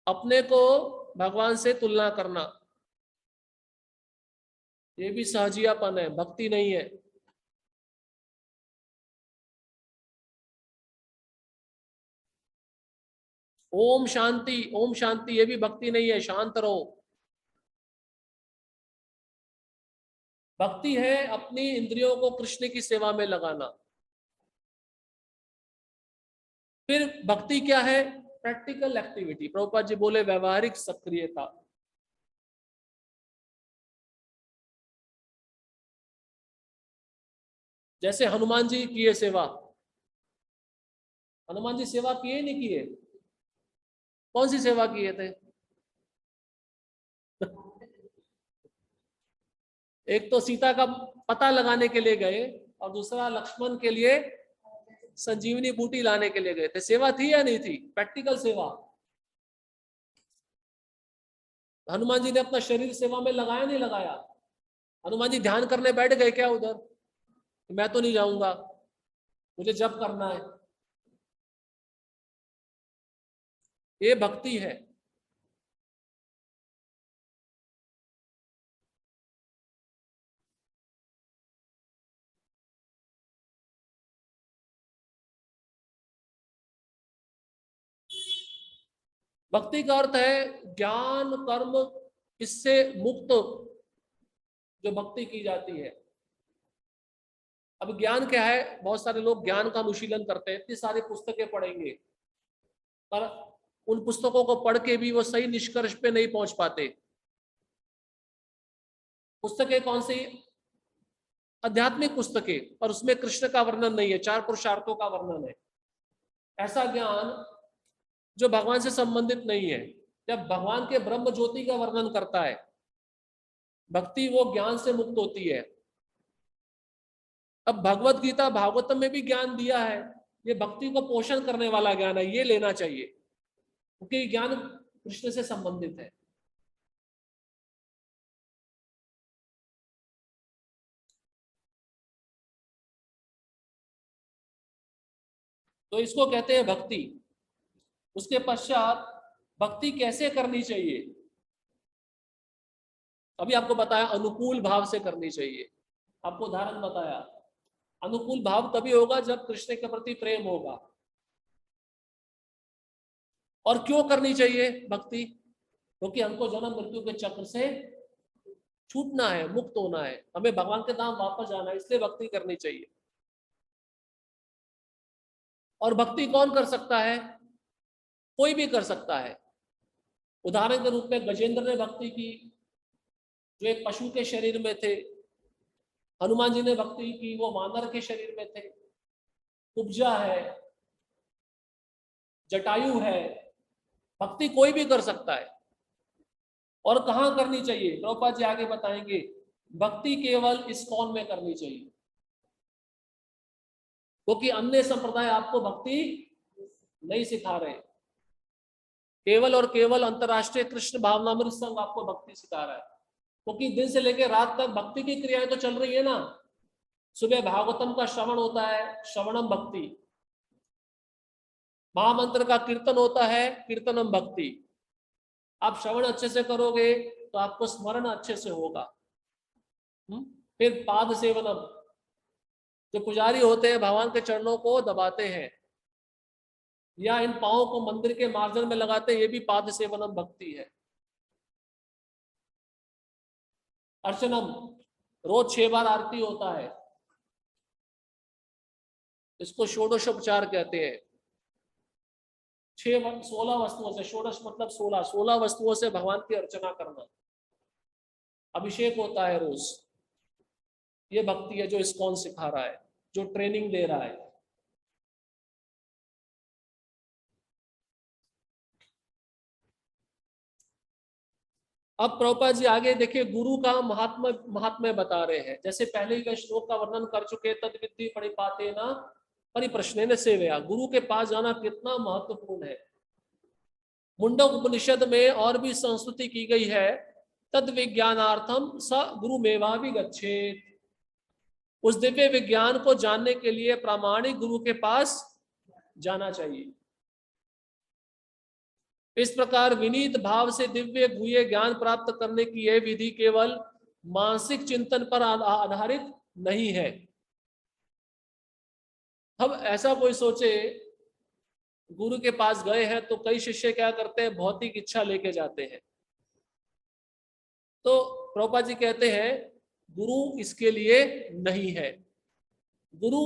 अपने को भगवान से तुलना करना, ये भी सहजियापन है, भक्ति नहीं है। ओम शांति, ओम शांति, ये भी भक्ति नहीं है, शांत रहो। भक्ति है अपनी इंद्रियों को कृष्ण की सेवा में लगाना। फिर भक्ति क्या है? Practical activity. प्रभुपाद जी बोले व्यवहारिक सक्रियता। जैसे हनुमान जी किए सेवा, हनुमान जी सेवा किए नहीं किए? कौन सी सेवा किए थे? एक तो सीता का पता लगाने के लिए गए, और दूसरा लक्ष्मण के लिए संजीवनी बूटी लाने के लिए गए थे। सेवा थी या नहीं थी? प्रैक्टिकल सेवा। हनुमान जी ने अपना शरीर सेवा में लगाया नहीं लगाया? हनुमान जी ध्यान करने बैठ गए क्या उधर? मैं तो नहीं जाऊंगा, मुझे जप करना है। ये भक्ति है। भक्ति का अर्थ है ज्ञान कर्म इससे मुक्त जो भक्ति की जाती है। अब ज्ञान क्या है? बहुत सारे लोग ज्ञान का अनुशीलन करते हैं, इतनी सारी पुस्तकें पढ़ेंगे, पर उन पुस्तकों को पढ़ के भी वो सही निष्कर्ष पे नहीं पहुंच पाते। पुस्तकें कौन सी? आध्यात्मिक पुस्तकें, पर उसमें कृष्ण का वर्णन नहीं है, चार पुरुषार्थों का वर्णन है। ऐसा ज्ञान जो भगवान से संबंधित नहीं है। जब भगवान के ब्रह्म ज्योति का वर्णन करता है भक्ति, वो ज्ञान से मुक्त होती है। अब भगवत गीता भागवतम में भी ज्ञान दिया है, ये भक्ति को पोषण करने वाला ज्ञान है, ये लेना चाहिए, क्योंकि ज्ञान कृष्ण से संबंधित है। तो इसको कहते हैं भक्ति। उसके पश्चात भक्ति कैसे करनी चाहिए? अभी आपको बताया अनुकूल भाव से करनी चाहिए, आपको उदाहरण बताया। अनुकूल भाव तभी होगा जब कृष्ण के प्रति प्रेम होगा। और क्यों करनी चाहिए भक्ति? क्योंकि हमको जन्म मृत्यु के चक्र से छूटना है, मुक्त होना है, हमें भगवान के धाम वापस जाना है, इसलिए भक्ति करनी चाहिए। और भक्ति कौन कर सकता है? कोई भी कर सकता है। उदाहरण के रूप में गजेंद्र ने भक्ति की, जो एक पशु के शरीर में थे। हनुमान जी ने भक्ति की, वो वानर के शरीर में थे। कुब्जा है, जटायु है, भक्ति कोई भी कर सकता है। और कहाँ करनी चाहिए, प्रभुपाद जी आगे बताएंगे, भक्ति केवल इस्कॉन में करनी चाहिए, क्योंकि अन्य संप्रदाय आपको भक्ति नहीं सिखा रहे। केवल और केवल अंतरराष्ट्रीय कृष्ण भावनामृत संघ आपको भक्ति सिखा रहा है, क्योंकि दिन से लेकर रात तक भक्ति की क्रियाएं तो चल रही है ना। सुबह भागवतम का श्रवण होता है, श्रवणम भक्ति, महामंत्र का कीर्तन होता है, कीर्तनम भक्ति। आप श्रवण अच्छे से करोगे तो आपको स्मरण अच्छे से होगा। फिर पाद सेवनम, जो पुजारी होते हैं भगवान के चरणों को दबाते हैं या इन पांवों को मंदिर के मार्जन में लगाते हैं, ये भी पाद सेवनम भक्ति है। अर्चनम, रोज 6 बार आरती होता है, इसको षोडशोपचार कहते हैं। 16 वस्तुओं से, षोडश मतलब 16 वस्तुओं से भगवान की अर्चना करना, अभिषेक होता है रोज। ये भक्ति है जो इस्कॉन सिखा रहा है, जो ट्रेनिंग दे रहा है। अब प्रभुपाद जी आगे देखिए गुरु का महात्म्य बता रहे हैं। जैसे पहले ही श्लोक का वर्णन कर चुके, तद विद्धि परिपाते न परिप्रश्नेन सेवया, गुरु के पास जाना कितना महत्वपूर्ण है। मुंडक उपनिषद में और भी संस्तुति की गई है, तद विज्ञानार्थम स गुरु मेवा भी गच्छेत, उस दिव्य विज्ञान को जानने के लिए प्रामाणिक गुरु के पास जाना चाहिए। इस प्रकार विनीत भाव से दिव्य गुह्य ज्ञान प्राप्त करने की यह विधि केवल मानसिक चिंतन पर आधारित नहीं है। अब ऐसा कोई सोचे, गुरु के पास गए हैं तो कई शिष्य क्या करते हैं, भौतिक इच्छा लेके जाते हैं। तो प्रभुपाद जी कहते हैं गुरु इसके लिए नहीं है। गुरु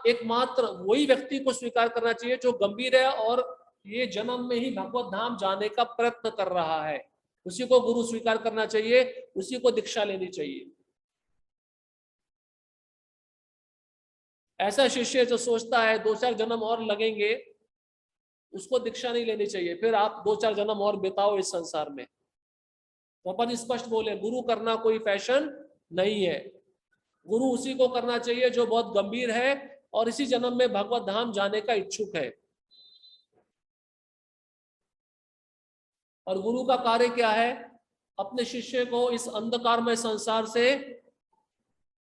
एकमात्र वही व्यक्ति को स्वीकार करना चाहिए जो गंभीर है और ये जन्म में ही भगवत धाम जाने का प्रयत्न कर रहा है, उसी को गुरु स्वीकार करना चाहिए, उसी को दीक्षा लेनी चाहिए। ऐसा शिष्य जो सोचता है 2-4 जन्म और लगेंगे, उसको दीक्षा नहीं लेनी चाहिए। फिर आप 2-4 जन्म और बिताओ इस संसार में। तो अपन स्पष्ट बोले, गुरु करना कोई फैशन नहीं है। गुरु उसी को करना चाहिए जो बहुत गंभीर है और इसी जन्म में भगवत धाम जाने का इच्छुक है। और गुरु का कार्य क्या है, अपने शिष्य को इस अंधकारमय संसार से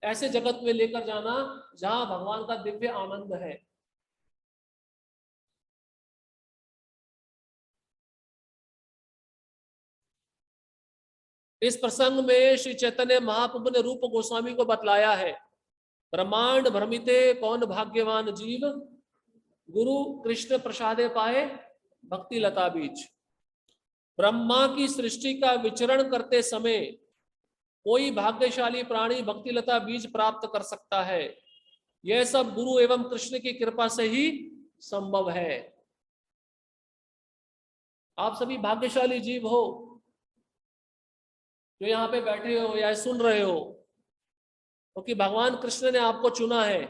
ऐसे जगत में लेकर जाना जहां भगवान का दिव्य आनंद है। इस प्रसंग में श्री चैतन्य महाप्रभु ने रूप गोस्वामी को बतलाया है, ब्रह्मांड भ्रमिते कौन भाग्यवान जीव, गुरु कृष्ण प्रसादे पाए भक्ति लता बीज। ब्रह्मा की सृष्टि का विचरण करते समय कोई भाग्यशाली प्राणी भक्ति लता बीज प्राप्त कर सकता है। यह सब गुरु एवं कृष्ण की कृपा से ही संभव है। आप सभी भाग्यशाली जीव हो जो यहाँ पे बैठे हो या सुन रहे हो, क्योंकि भगवान कृष्ण ने आपको चुना है।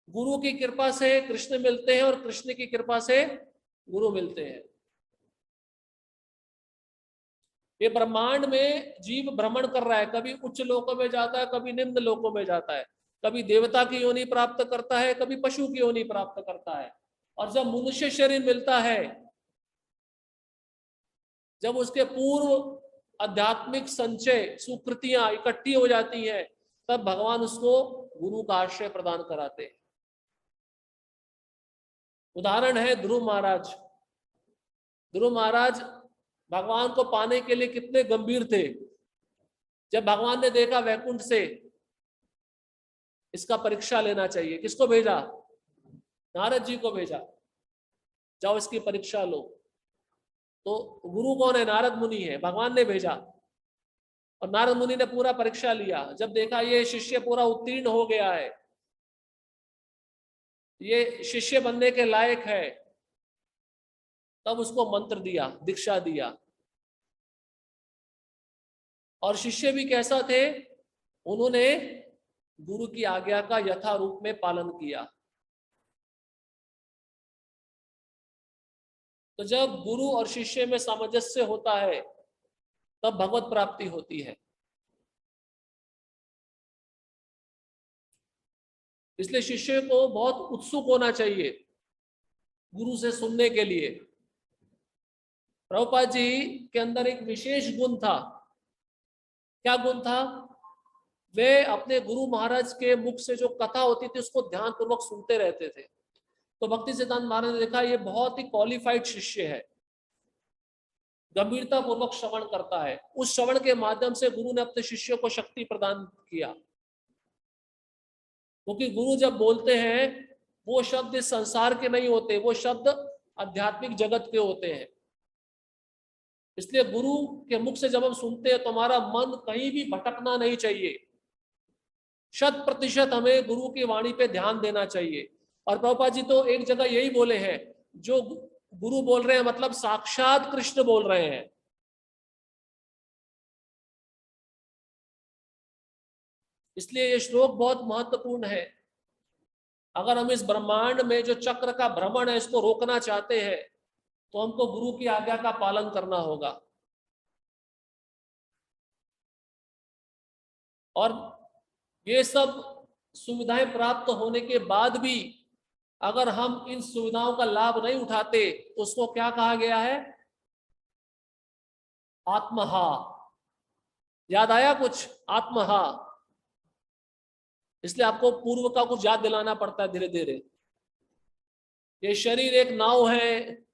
गुरु की कृपा से कृष्ण मिलते हैं और कृष्ण की कृपा से गुरु मिलते हैं। ये ब्रह्मांड में जीव भ्रमण कर रहा है, कभी उच्च लोकों में जाता है, कभी निम्न लोकों में जाता है, कभी देवता की योनि प्राप्त करता है, कभी पशु की योनि प्राप्त करता है। और जब मनुष्य शरीर मिलता है, जब उसके पूर्व आध्यात्मिक संचय सुकृतियां इकट्ठी हो जाती हैं, तब भगवान उसको गुरु का आश्रय प्रदान कराते हैं। उदाहरण है ध्रुव महाराज। ध्रुव महाराज भगवान को पाने के लिए कितने गंभीर थे। जब भगवान ने देखा वैकुंठ से इसका परीक्षा लेना चाहिए, किसको भेजा, नारद जी को भेजा, जाओ इसकी परीक्षा लो। तो गुरु कौन है, नारद मुनि है, भगवान ने भेजा। और नारद मुनि ने पूरा परीक्षा लिया। जब देखा ये शिष्य पूरा उत्तीर्ण हो गया है, ये शिष्य बनने के लायक है, तब उसको मंत्र दिया, दीक्षा दिया। और शिष्य भी कैसा थे, उन्होंने गुरु की आज्ञा का यथारूप में पालन किया। तो जब गुरु और शिष्य में सामंजस्य होता है तब भगवत प्राप्ति होती है। इसलिए शिष्य को बहुत उत्सुक होना चाहिए गुरु से सुनने के लिए। प्रभुपाद जी के अंदर एक विशेष गुण था। क्या गुण था? वे अपने गुरु महाराज के मुख से जो कथा होती थी उसको ध्यान पूर्वक सुनते रहते थे। तो भक्ति सिद्धांत महाराज ने देखा ये बहुत ही क्वालिफाइड शिष्य है, गंभीरता पूर्वक श्रवण करता है। उस श्रवण के माध्यम से गुरु ने अपने शिष्यों को शक्ति प्रदान किया, क्योंकि गुरु जब बोलते हैं वो शब्द इस संसार के नहीं होते, वो शब्द आध्यात्मिक जगत के होते हैं। इसलिए गुरु के मुख से जब हम सुनते हैं तो हमारा मन कहीं भी भटकना नहीं चाहिए। 100% हमें गुरु की वाणी पे ध्यान देना चाहिए। और प्रभुपाद जी तो एक जगह यही बोले हैं, जो गुरु बोल रहे हैं मतलब साक्षात कृष्ण बोल रहे हैं। इसलिए ये श्लोक बहुत महत्वपूर्ण है। अगर हम इस ब्रह्मांड में जो चक्र का भ्रमण है इसको रोकना चाहते हैं तो हमको गुरु की आज्ञा का पालन करना होगा। और ये सब सुविधाएं प्राप्त होने के बाद भी अगर हम इन सुविधाओं का लाभ नहीं उठाते तो उसको क्या कहा गया है? आत्महा। याद आया कुछ? आत्महा। इसलिए आपको पूर्व का कुछ याद दिलाना पड़ता है धीरे धीरे। ये शरीर एक नाव है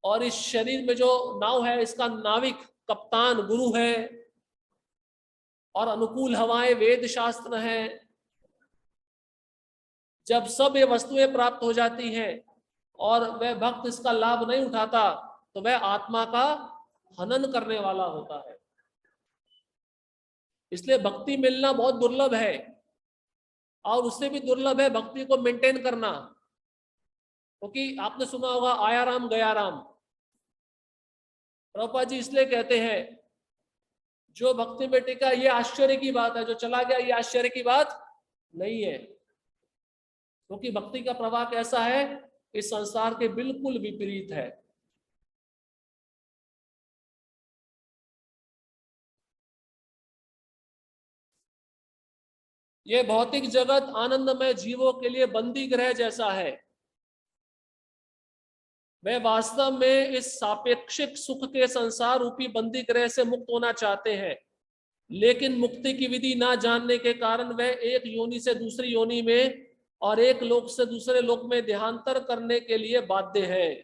और इस शरीर में जो नाव है इसका नाविक कप्तान गुरु है, और अनुकूल हवाएं वेद शास्त्र है। जब सब ये वस्तुएं प्राप्त हो जाती हैं और वह भक्त इसका लाभ नहीं उठाता तो वह आत्मा का हनन करने वाला होता है। इसलिए भक्ति मिलना बहुत दुर्लभ है, और उससे भी दुर्लभ है भक्ति को मेंटेन करना। क्योंकि आपने सुना होगा आया राम गया राम। प्रभुपाद जी इसलिए कहते हैं जो भक्ति में टिका ये आश्चर्य की बात है, जो चला गया ये आश्चर्य की बात नहीं है। क्योंकि भक्ति का प्रवाह कैसा है? इस संसार के बिल्कुल विपरीत है। ये भौतिक जगत आनंदमय जीवों के लिए बंदी गृह जैसा है। वे वास्तव में इस सापेक्षिक सुख के संसार रूपी बंदी गृह से मुक्त होना चाहते हैं, लेकिन मुक्ति की विधि ना जानने के कारण वे एक योनि से दूसरी योनि में और एक लोक से दूसरे लोक में देहांतर करने के लिए बाध्य हैं।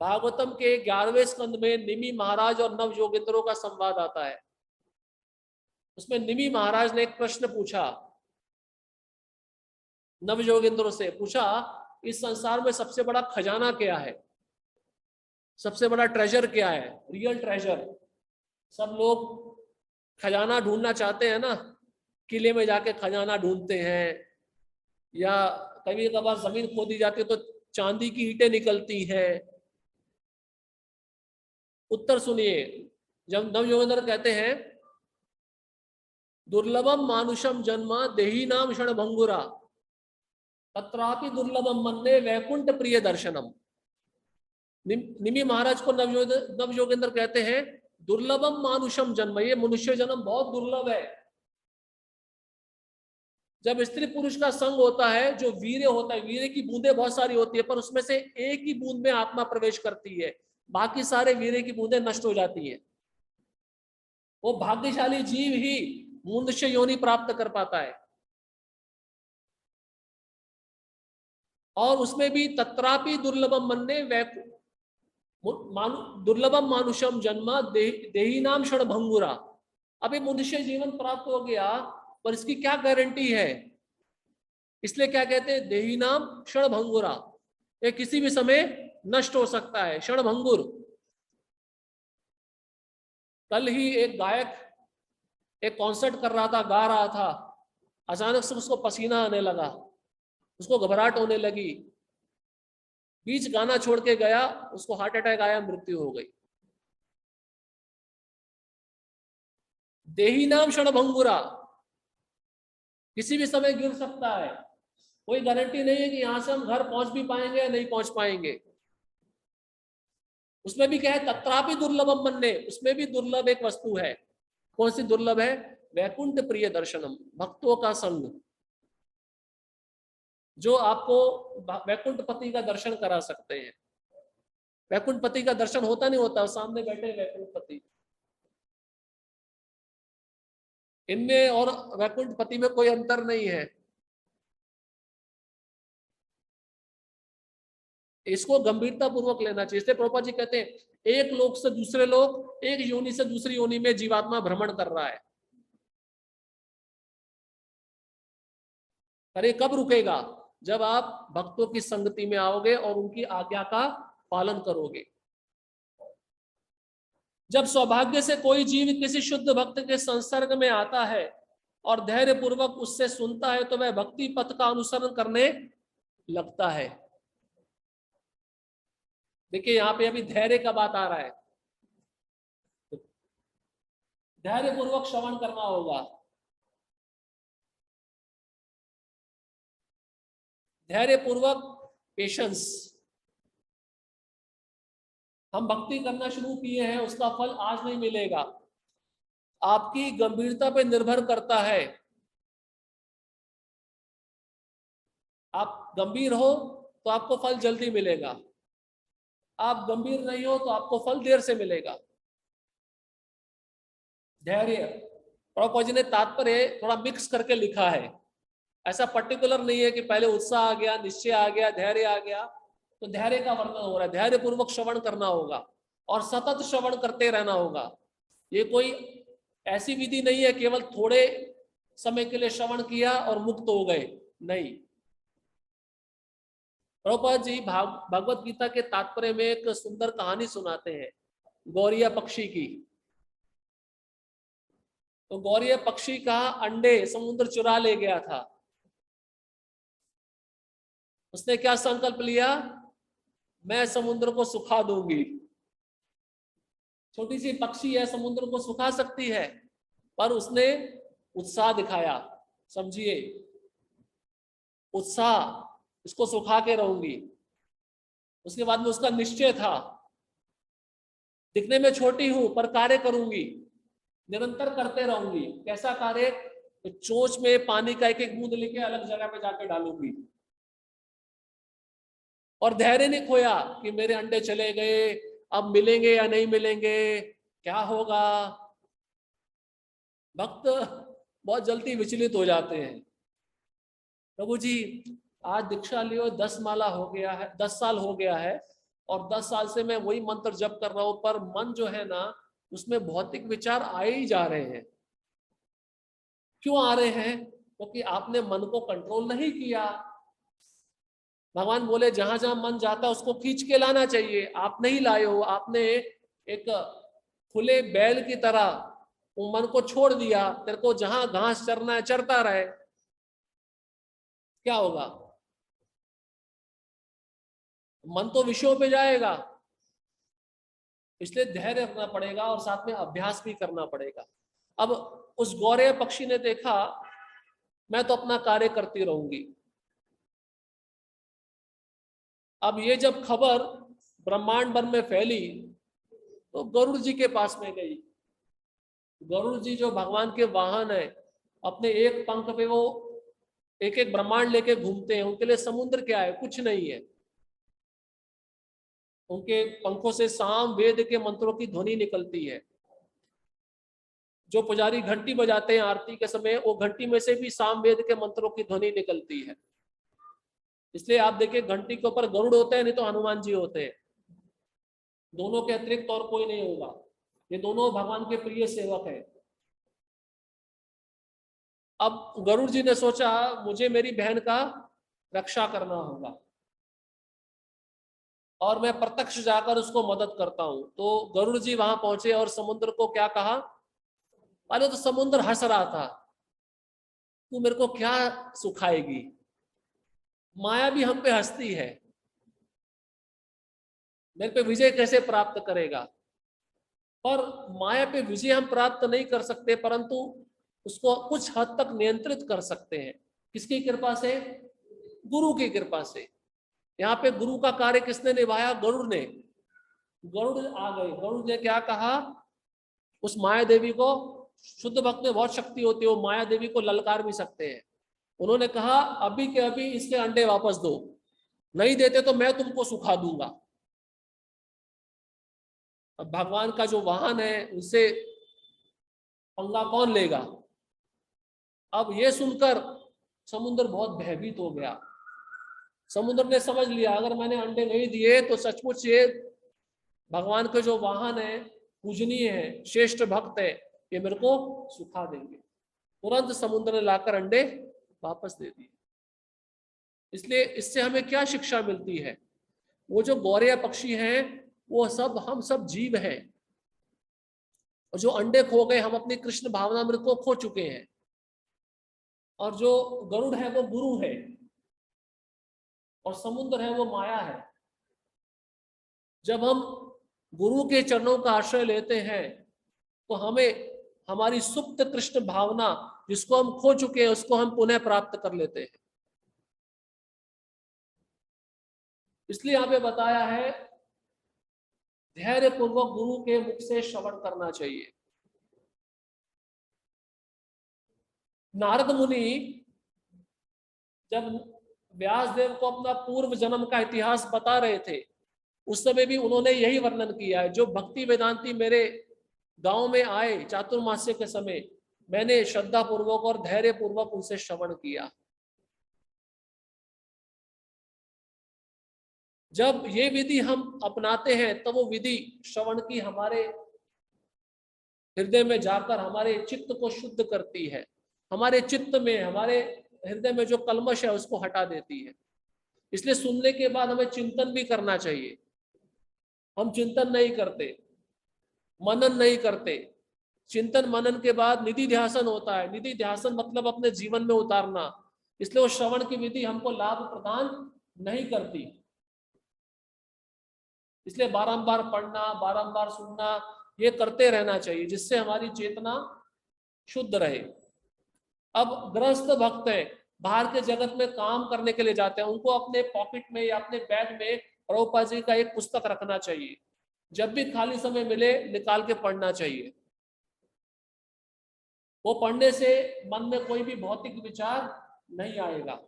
भागवतम के 11वें स्कंद में निमि महाराज और नव योगेंद्रों का संवाद आता है। उसमें निमि महाराज ने एक प्रश्न पूछा, नव योगेंद्रों से पूछा, इस संसार में सबसे बड़ा खजाना क्या है? सबसे बड़ा ट्रेजर क्या है? Real treasure. सब लोग खजाना ढूंढना चाहते हैं ना, किले में जाके खजाना ढूंढते हैं, या कभी कभार जमीन खोदी जाती है तो चांदी की ईंटें निकलती हैं। उत्तर सुनिए, जब नव योगेंद्र कहते हैं दुर्लभम मानुषम जन्म देही नाम क्षण भंगुरा तत्रापि दुर्लभम मन्ने वैकुंठ प्रिय दर्शनम। निमि महाराज को नव योगेंद्र कहते हैं दुर्लभम मानुषम जन्म, ये मनुष्य जन्म बहुत दुर्लभ है। जब स्त्री पुरुष का संग होता है, जो वीर्य होता है, वीर्य की बूंदें बहुत सारी होती है पर उसमें से एक ही बूंद में आत्मा प्रवेश करती है, बाकी सारे वीर्य की बूंदें नष्ट हो जाती हैं। वो भाग्यशाली जीव ही मनुष्य योनि प्राप्त कर पाता है। और उसमें भी तत्रापि दुर्लभम मन्ने दुर्लभम मानुषम जन्म देही नाम क्षण भंगुरा। अभी मनुष्य जीवन प्राप्त हो गया पर इसकी क्या गारंटी है? इसलिए क्या कहते हैं? देही नाम क्षण भंगुरा, ये किसी भी समय नष्ट हो सकता है, क्षण भंगुर। कल ही एक गायक एक कॉन्सर्ट कर रहा था, गा रहा था, अचानक से उसको पसीना आने लगा, उसको घबराहट होने लगी, बीच गाना छोड़ के गया, उसको हार्ट अटैक आया, मृत्यु हो गई। देही नाम क्षण भंगुरा, किसी भी समय गिर सकता है। कोई गारंटी नहीं है कि यहां से हम घर पहुंच भी पाएंगे या नहीं पहुंच पाएंगे। उसमें भी क्या है, तत्रापि दुर्लभम मन्ये, उसमें भी दुर्लभ एक वस्तु है। कौन सी दुर्लभ है? वैकुंठ प्रिय दर्शनम, भक्तों का संग, जो आपको वैकुंठ पति का दर्शन करा सकते हैं। वैकुंठ पति का दर्शन होता नहीं होता, सामने बैठे वैकुंठ पति, इनमें और वैकुंठ पति में कोई अंतर नहीं है। इसको गंभीरता पूर्वक लेना चाहिए। इसलिए प्रभुपाद जी कहते हैं एक लोक से दूसरे लोक, एक योनि से दूसरी योनि में जीवात्मा भ्रमण कर रहा है। अरे कब रुकेगा? जब आप भक्तों की संगति में आओगे और उनकी आज्ञा का पालन करोगे। जब सौभाग्य से कोई जीव किसी शुद्ध भक्त के संसर्ग में आता है और धैर्य पूर्वक उससे सुनता है, तो वह भक्ति पथ का अनुसरण करने लगता है। देखिए यहां पे अभी धैर्य का बात आ रहा है। धैर्य पूर्वक श्रवण करना होगा, धैर्य पूर्वक, पेशेंस। हम भक्ति करना शुरू किए हैं, उसका फल आज नहीं मिलेगा, आपकी गंभीरता पे निर्भर करता है। आप गंभीर हो तो आपको फल जल्दी मिलेगा, आप गंभीर नहीं हो तो आपको फल देर से मिलेगा। धैर्य, प्रभुपाद जी ने तात्पर्य थोड़ा मिक्स करके लिखा है, ऐसा पर्टिकुलर नहीं है कि पहले उत्साह आ गया, निश्चय आ गया, धैर्य आ गया। तो धैर्य का वर्णन हो रहा है, धैर्य पूर्वक श्रवण करना होगा और सतत श्रवण करते रहना होगा। ये कोई ऐसी विधि नहीं है केवल थोड़े समय के लिए श्रवण किया और मुक्त हो गए, नहीं। प्रभुपाद जी भगवत गीता के तात्पर्य में एक सुंदर कहानी सुनाते हैं, गौरिया पक्षी की। तो गौरिया पक्षी का अंडे समुद्र चुरा ले गया था। उसने क्या संकल्प लिया? मैं समुद्र को सुखा दूंगी। छोटी सी पक्षी है, समुद्र को सुखा सकती है, पर उसने उत्साह दिखाया। समझिए, उत्साह, इसको सुखा के रहूंगी। उसके बाद में उसका निश्चय था, दिखने में छोटी हूं पर कार्य करूंगी, निरंतर करते रहूंगी। कैसा कार्य? तो चोंच में पानी का एक एक बूंद लेके अलग जगह पे जाके डालूंगी। और धैर्य नहीं खोया कि मेरे अंडे चले गए, अब मिलेंगे या नहीं मिलेंगे, क्या होगा। भक्त बहुत जल्दी विचलित हो जाते हैं। प्रभु जी आज दीक्षा लियो, 10 माला हो गया है, 10 साल हो गया है, और 10 साल से मैं वही मंत्र जप कर रहा हूं, पर मन जो है ना, उसमें भौतिक विचार आए ही जा रहे हैं। क्यों आ रहे हैं? क्योंकि आपने मन को कंट्रोल नहीं किया। भगवान बोले जहां जहां मन जाता है उसको खींच के लाना चाहिए, आप नहीं लाए हो। आपने एक खुले बैल की तरह वो मन को छोड़ दिया, तेरे को जहां घास चरना है चरता रहे, क्या होगा? मन तो विषयों पे जाएगा। इसलिए धैर्य रखना पड़ेगा और साथ में अभ्यास भी करना पड़ेगा। अब उस गौरव पक्षी ने देखा, मैं तो अपना कार्य करती रहूंगी। अब ये जब खबर ब्रह्मांड भर में फैली तो गरुड़ जी के पास में गई। गरुड़ जी जो भगवान के वाहन है, अपने एक पंख पे वो एक एक ब्रह्मांड लेके घूमते हैं। उनके लिए समुद्र क्या है? कुछ नहीं है। उनके पंखों से साम वेद के मंत्रों की ध्वनि निकलती है। जो पुजारी घंटी बजाते हैं आरती के समय, वो घंटी में से भी साम वेद के मंत्रों की ध्वनि निकलती है। इसलिए आप देखिए घंटी के ऊपर गरुड़ होते हैं, नहीं तो हनुमान जी होते हैं। दोनों के अतिरिक्त और कोई नहीं होगा। ये दोनों भगवान के प्रिय सेवक हैं। अब गरुड़ जी ने सोचा मुझे मेरी बहन का रक्षा करना होगा और मैं प्रत्यक्ष जाकर उसको मदद करता हूं। तो गरुड़ जी वहां पहुंचे और समुद्र को क्या कहा? पहले तो समुद्र हंस रहा था, तू मेरे को क्या सुखाएगी, माया भी हम पे हंसती है, मेरे पे विजय कैसे प्राप्त करेगा। पर माया पे विजय हम प्राप्त नहीं कर सकते, परंतु उसको कुछ हद तक नियंत्रित कर सकते हैं। किसकी कृपा से? गुरु की कृपा से। यहाँ पे गुरु का कार्य किसने निभाया? गरुड़ ने। गरुड़ आ गए, गरुड़ ने क्या कहा उस माया देवी को, शुद्ध भक्त में बहुत शक्ति होती है, वो माया देवी को ललकार भी सकते हैं। उन्होंने कहा अभी के अभी इसके अंडे वापस दो, नहीं देते तो मैं तुमको सुखा दूंगा। अब भगवान का जो वाहन है उनसे पंगा कौन लेगा? अब ये सुनकर समुद्र बहुत भयभीत हो गया। समुद्र ने समझ लिया अगर मैंने अंडे नहीं दिए तो सचमुच ये भगवान के जो वाहन है, पूजनीय है, श्रेष्ठ भक्त है, ये मेरे को सुखा देंगे। तुरंत समुद्र ने लाकर अंडे वापस दे दिए। इसलिए इससे हमें क्या शिक्षा मिलती है? वो जो गौरैया पक्षी हैं वो सब हम सब जीव हैं, और जो अंडे खो गए हम अपनी कृष्ण भावनामृत को खो चुके हैं, और जो गरुड़ है वो गुरु है, और समुद्र है वो माया है। जब हम गुरु के चरणों का आश्रय लेते हैं तो हमें हमारी सुप्त कृष्ण भावना जिसको हम खो चुके हैं उसको हम पुनः प्राप्त कर लेते हैं। इसलिए यहाँ पे बताया है धैर्य पूर्वक गुरु के मुख से श्रवण करना चाहिए। नारद मुनि जब व्यास देव को अपना पूर्व जन्म का इतिहास बता रहे थे उस समय भी उन्होंने यही वर्णन किया है। जो भक्ति वेदांती मेरे गांव में आए चातुर्मास्य के समय, मैंने श्रद्धा पूर्वक और धैर्य पूर्वक उनसे श्रवण किया। जब ये विधि हम अपनाते हैं तब वो विधि श्रवण की हमारे हृदय में जाकर हमारे चित्त को शुद्ध करती है, हमारे चित्त में, हमारे हृदय में जो कल्मश है उसको हटा देती है। इसलिए सुनने के बाद हमें चिंतन भी करना चाहिए। हम चिंतन नहीं करते, मनन नहीं करते। चिंतन मनन के बाद निधि ध्यासन होता है। निधि ध्यासन मतलब अपने जीवन में उतारना। इसलिए वो श्रवण की विधि हमको लाभ प्रदान नहीं करती। इसलिए बारंबार पढ़ना, बारंबार सुनना, ये करते रहना चाहिए जिससे हमारी चेतना शुद्ध रहे। अब गृहस्थ भक्त हैं, बाहर के जगत में काम करने के लिए जाते हैं, उनको अपने पॉकेट में या अपने बैग में प्रभुपाद जी का एक पुस्तक रखना चाहिए। जब भी खाली समय मिले निकाल के पढ़ना चाहिए। वो पढ़ने से मन में कोई भी भौतिक विचार नहीं आएगा।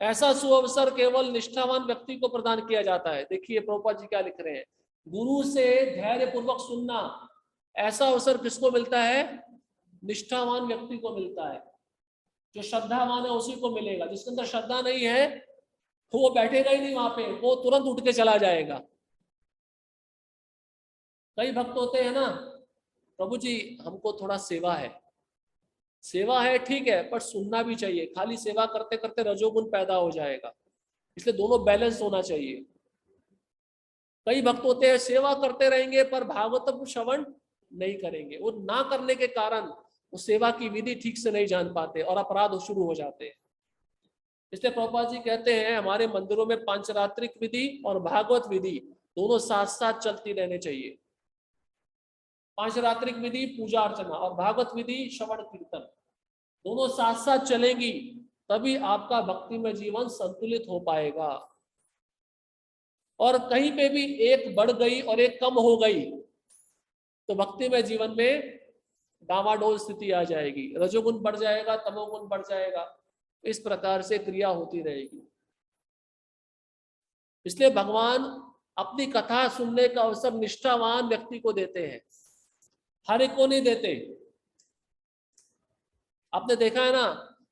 ऐसा सुअवसर केवल निष्ठावान व्यक्ति को प्रदान किया जाता है। देखिए प्रभुपाद जी क्या लिख रहे हैं, गुरु से धैर्य पूर्वक सुनना ऐसा अवसर किसको मिलता है? निष्ठावान व्यक्ति को मिलता है। जो श्रद्धावान है उसी को मिलेगा। जिसके अंदर श्रद्धा नहीं है वो बैठेगा ही नहीं वहां पे, वो तुरंत उठ के चला जाएगा। कई भक्त होते हैं ना, प्रभु जी हमको थोड़ा सेवा है, सेवा है ठीक है, पर सुनना भी चाहिए। खाली सेवा करते करते रजोगुण पैदा हो जाएगा। इसलिए दोनों बैलेंस होना चाहिए। कई भक्त होते हैं सेवा करते रहेंगे पर भागवत श्रवण नहीं करेंगे। वो ना करने के कारण वो सेवा की विधि ठीक से नहीं जान पाते और अपराध शुरू हो जाते हैं। इसलिए प्रभुपाद जी कहते हैं हमारे मंदिरों में पांचरात्रिक विधि और भागवत विधि दोनों साथ साथ चलती रहने चाहिए। पांचरात्रिक विधि पूजा अर्चना और भागवत विधि श्रवण कीर्तन दोनों साथ साथ चलेंगी, तभी आपका भक्ति में जीवन संतुलित हो पाएगा। और कहीं पे भी एक बढ़ गई और एक कम हो गई तो भक्ति में जीवन में डामाडोल स्थिति आ जाएगी। रजोगुण बढ़ जाएगा, तमोगुण बढ़ जाएगा, इस प्रकार से क्रिया होती रहेगी। इसलिए भगवान अपनी कथा सुनने का अवसर निष्ठावान व्यक्ति को देते हैं, हर एक को नहीं देते। आपने देखा है ना,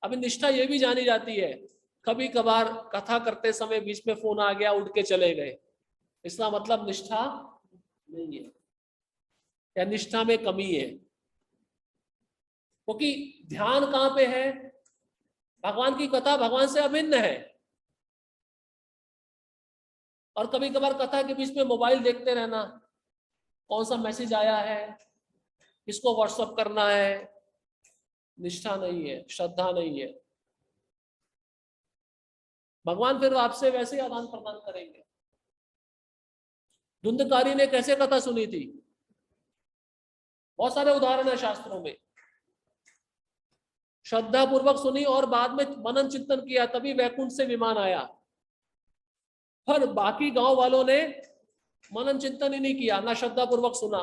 अभी निष्ठा ये भी जानी जाती है, कभी कभार कथा करते समय बीच में फोन आ गया, उठ के चले गए, इसका मतलब निष्ठा नहीं है या निष्ठा में कमी है। क्योंकि ध्यान कहां पे है? भगवान की कथा भगवान से अभिन्न है। और कभी कभार कथा के बीच में मोबाइल देखते रहना, कौन सा मैसेज आया है, किसको व्हाट्सएप करना है, निष्ठा नहीं है, श्रद्धा नहीं है। भगवान फिर आपसे वैसे ही आदान प्रदान करेंगे। धुंधकारी ने कैसे कथा सुनी थी? बहुत सारे उदाहरण है शास्त्रों में। श्रद्धा पूर्वक सुनी और बाद में मनन चिंतन किया, तभी वैकुंठ से विमान आया। पर बाकी गांव वालों ने मनन चिंतन ही नहीं किया, ना श्रद्धा पूर्वक सुना,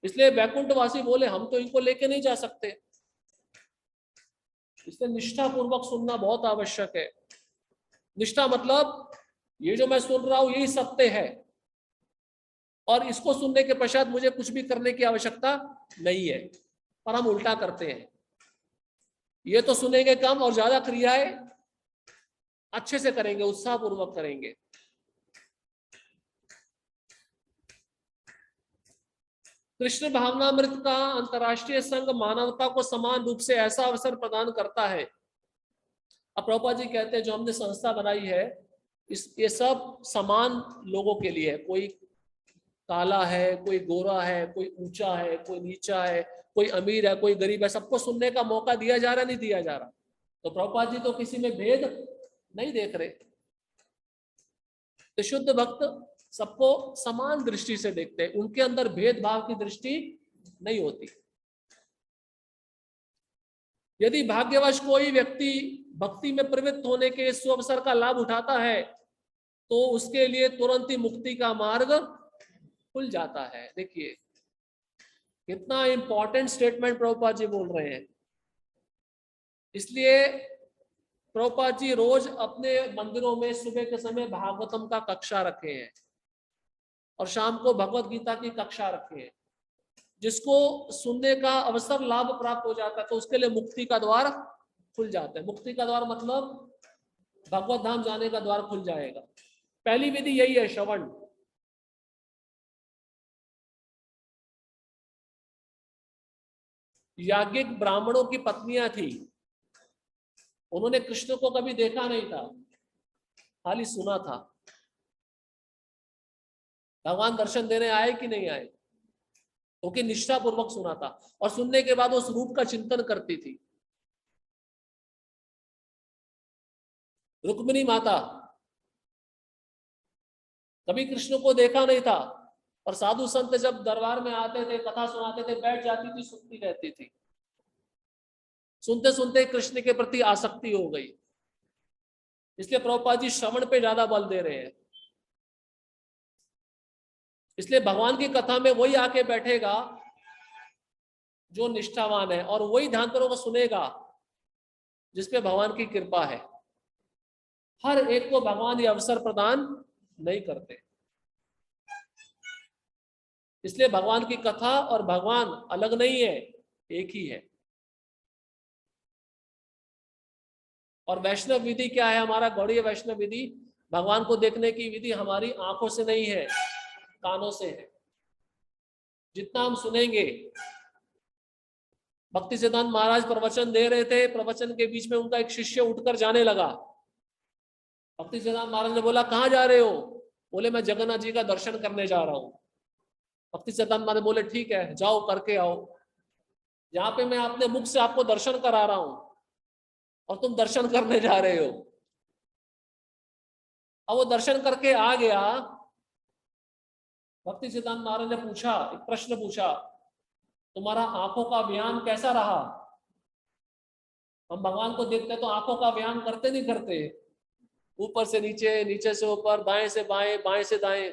इसलिए वैकुंठवासी बोले हम तो इनको लेके नहीं जा सकते। इसलिए निष्ठा पूर्वक सुनना बहुत आवश्यक है। निष्ठा मतलब ये जो मैं सुन रहा हूं यही सत्य है, और इसको सुनने के पश्चात मुझे कुछ भी करने की आवश्यकता नहीं है। पर हम उल्टा करते हैं, ये तो सुनेंगे कम और ज्यादा क्रियाएं अच्छे से करेंगे, उत्साह पूर्वक करेंगे। कृष्ण भावनामृत का अंतर्राष्ट्रीय संघ मानवता को समान रूप से ऐसा अवसर प्रदान करता है। अब प्रभुपाद जी कहते हैं जो हमने संस्था बनाई है ये सब समान लोगों के लिए है। कोई काला है, कोई गोरा है, कोई ऊंचा है, कोई नीचा है, कोई अमीर है, कोई गरीब है, सबको सुनने का मौका दिया जा रहा नहीं दिया जा रहा। तो प्रभुपाद जी तो किसी में भेद नहीं देख रहे। तो शुद्ध भक्त सबको समान दृष्टि से देखते हैं, उनके अंदर भेदभाव की दृष्टि नहीं होती। यदि भाग्यवश कोई व्यक्ति भक्ति में प्रवृत्त होने के इस अवसर का लाभ उठाता है तो उसके लिए तुरंत ही मुक्ति का मार्ग खुल जाता है। देखिए कितना इंपॉर्टेंट स्टेटमेंट प्रभुपाद जी बोल रहे हैं। इसलिए प्रभुपाद जी रोज अपने मंदिरों में सुबह के समय भागवतम का कक्षा रखे हैं और शाम को भगवत गीता की कक्षा रखे हैं। जिसको सुनने का अवसर लाभ प्राप्त हो जाता है तो उसके लिए मुक्ति का द्वार खुल जाता है। मुक्ति का द्वार मतलब भगवत धाम जाने का द्वार खुल जाएगा। पहली विधि यही है, श्रवण। याज्ञिक ब्राह्मणों की पत्नियां थी, उन्होंने कृष्ण को कभी देखा नहीं था, खाली सुना था। भगवान दर्शन देने आए कि नहीं आए, क्योंकि निष्ठा पूर्वक सुना था और सुनने के बाद उस रूप का चिंतन करती थी। रुक्मिणी माता कभी कृष्ण को देखा नहीं था और साधु संत जब दरबार में आते थे, कथा सुनाते थे, बैठ जाती थी, सुनती रहती थी। सुनते सुनते कृष्ण के प्रति आसक्ति हो गई। इसलिए प्रभुपाद जी श्रवण पे ज्यादा बल दे रहे हैं। इसलिए भगवान की कथा में वही आके बैठेगा जो निष्ठावान है और वही ध्यानपूर्वक सुनेगा जिसपे भगवान की कृपा है। हर एक को भगवान ये अवसर प्रदान नहीं करते। इसलिए भगवान की कथा और भगवान अलग नहीं है, एक ही है। और वैष्णव विधि क्या है? हमारा गौड़ीय वैष्णव विधि, भगवान को देखने की विधि हमारी आंखों से नहीं है, कानों से है। जितना हम सुनेंगे, भक्ति सिद्धांत महाराज प्रवचन दे रहे थे, प्रवचन के बीच में उनका एक शिष्य उठकर जाने लगा। भक्ति सिद्धांत महाराज ने बोला कहाँ जा रहे हो? बोले मैं जगन्नाथ जी का दर्शन करने जा रहा हूँ। भक्ति सिद्धांत महाराज बोले ठीक है जाओ करके आओ। यहाँ पे मैं अपने मुख से आपको दर्शन करा रहा हूं और तुम दर्शन करने जा रहे हो। अब वो दर्शन करके आ गया। भक्ति सिद्धांत महाराज ने पूछा, एक प्रश्न पूछा, तुम्हारा आंखों का व्यायाम कैसा रहा? हम भगवान को देखते हैं तो आंखों का व्यायाम करते नहीं करते, ऊपर से नीचे, नीचे से ऊपर, बाएं से बाएं, बाएं से दाएं।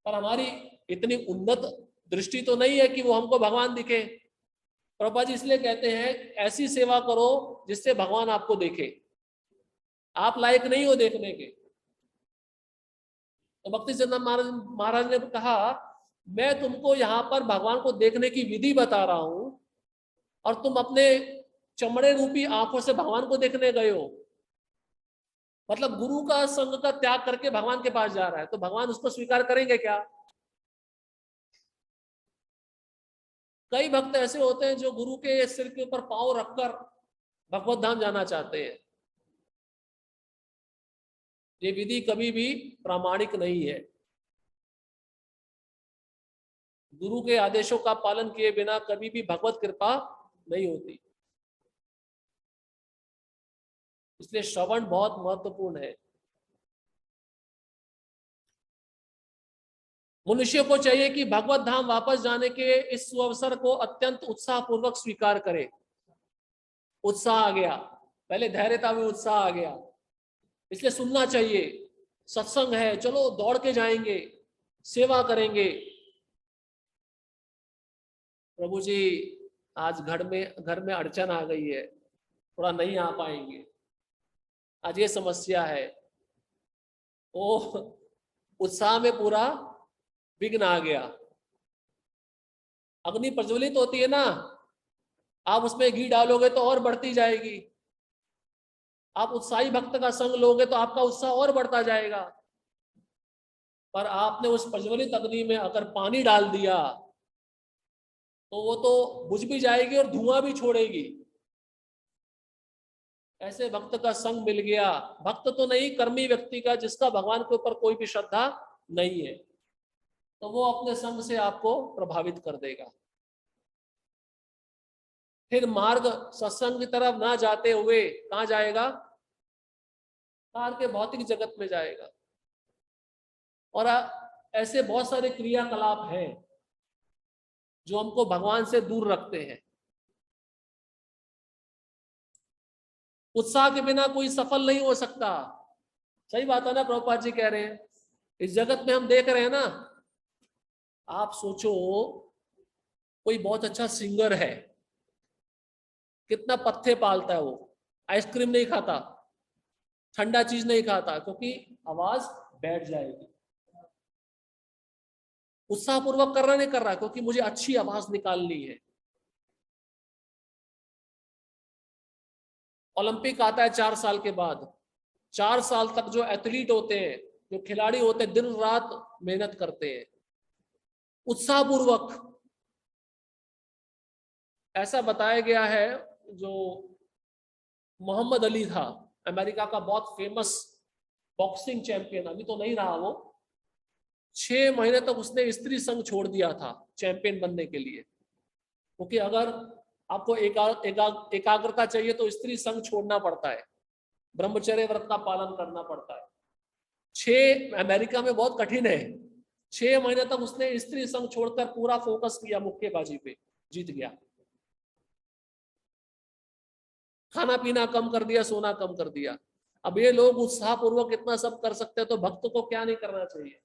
पर हमारी इतनी उन्नत दृष्टि तो नहीं है कि वो हमको भगवान दिखे। प्रभुपाद जी इसलिए कहते हैं ऐसी सेवा करो जिससे भगवान आपको देखे। आप लायक नहीं हो देखने के। तो भक्ति सिद्धांत महाराज ने कहा मैं तुमको यहाँ पर भगवान को देखने की विधि बता रहा हूं और तुम अपने चमड़े रूपी आंखों से भगवान को देखने गए हो। मतलब गुरु का संग का त्याग करके भगवान के पास जा रहा है, तो भगवान उसको स्वीकार करेंगे क्या? कई भक्त ऐसे होते हैं जो गुरु के सिर के ऊपर पांव रखकर भगवत धाम जाना चाहते हैं। ये विधि कभी भी प्रामाणिक नहीं है। गुरु के आदेशों का पालन किए बिना कभी भी भगवत कृपा नहीं होती। इसलिए श्रवण बहुत महत्वपूर्ण है। मनुष्य को चाहिए कि भगवत धाम वापस जाने के इस अवसर को अत्यंत उत्साह पूर्वक स्वीकार करे। उत्साह आ गया, पहले धैर्यता में उत्साह आ गया, इसलिए सुनना चाहिए। सत्संग है, चलो दौड़ के जाएंगे, सेवा करेंगे। प्रभु जी आज घर में अड़चन आ गई है, थोड़ा नहीं आ पाएंगे, आज ये समस्या है। वो उत्साह में पूरा विघ्न आ गया। अग्नि प्रज्वलित होती है ना, आप उसमें घी डालोगे तो और बढ़ती जाएगी। आप उत्साही भक्त का संग लोगे तो आपका उत्साह और बढ़ता जाएगा। पर आपने उस प्रज्वलित अग्नि में अगर पानी डाल दिया तो वो तो बुझ भी जाएगी और धुआं भी छोड़ेगी। ऐसे भक्त का संग मिल गया, भक्त तो नहीं, कर्मी व्यक्ति का, जिसका भगवान के ऊपर कोई भी श्रद्धा नहीं है, तो वो अपने संग से आपको प्रभावित कर देगा। फिर मार्ग सत्संग की तरफ ना जाते हुए कहां जाएगा? कार के भौतिक जगत में जाएगा। और ऐसे बहुत सारे क्रियाकलाप हैं जो हमको भगवान से दूर रखते हैं। उत्साह के बिना कोई सफल नहीं हो सकता। सही बात है ना, प्रभुपाद जी कह रहे हैं। इस जगत में हम देख रहे हैं ना, आप सोचो कोई बहुत अच्छा सिंगर है, कितना पत्ते पालता है, वो आइसक्रीम नहीं खाता, ठंडा चीज नहीं खाता, क्योंकि आवाज बैठ जाएगी। उत्साहपूर्वक कर रहा नहीं कर रहा, क्योंकि मुझे अच्छी आवाज निकालनी है। ओलंपिक आता है 4 साल के बाद, 4 साल तक जो एथलीट होते हैं, जो खिलाड़ी होते हैं, दिन रात मेहनत करते हैं उत्साहपूर्वक। ऐसा बताया गया है, जो मोहम्मद अली था, अमेरिका का बहुत फेमस बॉक्सिंग चैंपियन, अभी तो नहीं रहा वो, 6 महीने तक उसने स्त्री संघ छोड़ दिया था चैंपियन बनने के लिए। क्योंकि अगर आपको एकाग्रता चाहिए तो स्त्री संघ छोड़ना पड़ता है, ब्रह्मचर्य व्रत का पालन करना पड़ता है। अमेरिका में बहुत कठिन है। 6 महीने तक उसने स्त्री संघ छोड़कर पूरा फोकस किया मुक्केबाजी पे, जीत गया। खाना पीना कम कर दिया, सोना कम कर दिया। अब ये लोग उत्साहपूर्वक इतना सब कर सकते हैं, तो भक्त को क्या नहीं करना चाहिए?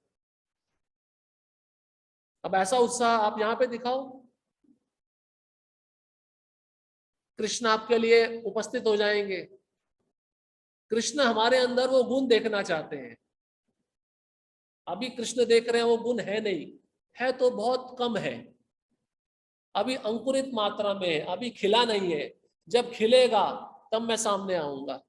अब ऐसा उत्साह आप यहां पे दिखाओ, कृष्ण आपके लिए उपस्थित हो जाएंगे। कृष्ण हमारे अंदर वो गुण देखना चाहते हैं। अभी कृष्ण देख रहे हैं वो गुण है नहीं, है तो बहुत कम है, अभी अंकुरित मात्रा में है, अभी खिला नहीं है। जब खिलेगा तब मैं सामने आऊंगा।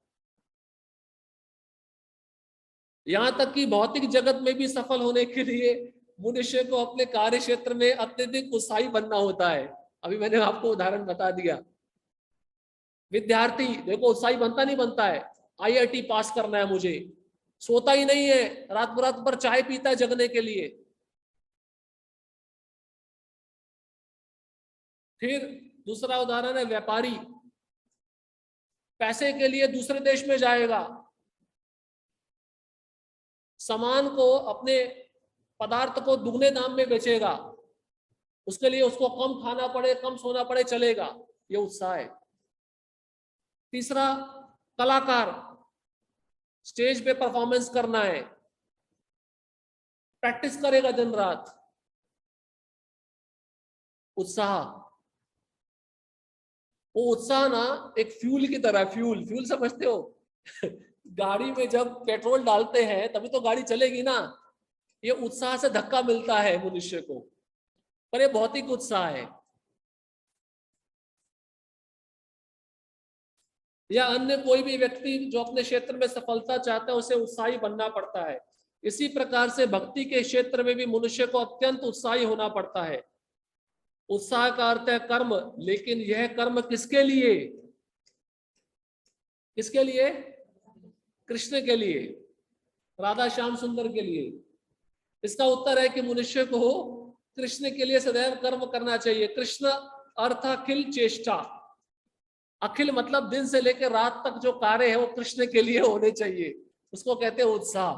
यहां तक कि भौतिक जगत में भी सफल होने के लिए मनुष्य को अपने कार्य क्षेत्र में अत्यधिक उत्साही बनना होता है। अभी मैंने आपको उदाहरण बता दिया। विद्यार्थी देखो उत्साही बनता नहीं बनता है, आईआईटी पास करना है मुझे, सोता ही नहीं है, रात रात भर चाय पीता है जगने के लिए। फिर दूसरा उदाहरण है व्यापारी, पैसे के लिए दूसरे देश में जाएगा, सामान को, अपने पदार्थ को दुगने दाम में बेचेगा, उसके लिए उसको कम खाना पड़े, कम सोना पड़े, चलेगा। ये उत्साह है। तीसरा कलाकार, स्टेज पे परफॉर्मेंस करना है, प्रैक्टिस करेगा दिन रात, उत्साह। वो उत्साह ना एक फ्यूल की तरह, फ्यूल फ्यूल समझते हो? गाड़ी में जब पेट्रोल डालते हैं तभी तो गाड़ी चलेगी ना। ये उत्साह से धक्का मिलता है मनुष्य को, पर ये भौतिक उत्साह है। या अन्य कोई भी व्यक्ति जो अपने क्षेत्र में सफलता चाहता है, उसे उत्साही बनना पड़ता है। इसी प्रकार से भक्ति के क्षेत्र में भी मनुष्य को अत्यंत उत्साही होना पड़ता है। उत्साह का अर्थ है कर्म, लेकिन यह कर्म किसके लिए? किसके लिए? कृष्ण के लिए, राधा श्याम सुंदर के लिए। इसका उत्तर है कि मनुष्य को कृष्ण के लिए सदैव कर्म करना चाहिए। कृष्ण अर्थ अखिल चेष्टा, अखिल मतलब दिन से लेकर रात तक जो कार्य है वो कृष्ण के लिए होने चाहिए, उसको कहते हैं उत्साह।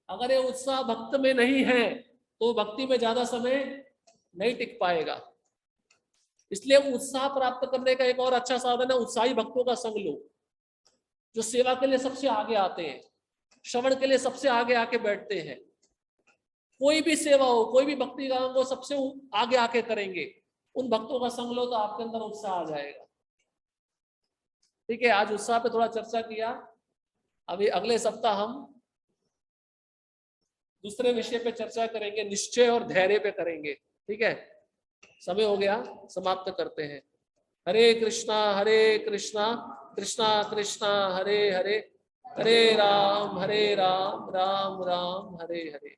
अगर ये उत्साह भक्त में नहीं है तो भक्ति में ज्यादा समय नहीं टिक पाएगा। इसलिए उत्साह प्राप्त करने का एक और अच्छा साधन है उत्साही भक्तों का संग लो, जो सेवा के लिए सबसे आगे आते हैं, श्रवण के लिए सबसे आगे आके बैठते हैं। कोई भी सेवा हो, कोई भी भक्ति काम हो, सबसे आगे आके करेंगे। उन भक्तों का संग लो तो आपके अंदर उत्साह आ जाएगा। ठीक है, आज उत्साह पे थोड़ा चर्चा किया। अभी अगले सप्ताह हम दूसरे विषय पे चर्चा करेंगे, निश्चय और धैर्य पे करेंगे। ठीक है, समय हो गया, समाप्त करते हैं। हरे कृष्णा कृष्णा कृष्णा हरे हरे, हरे राम राम राम हरे हरे।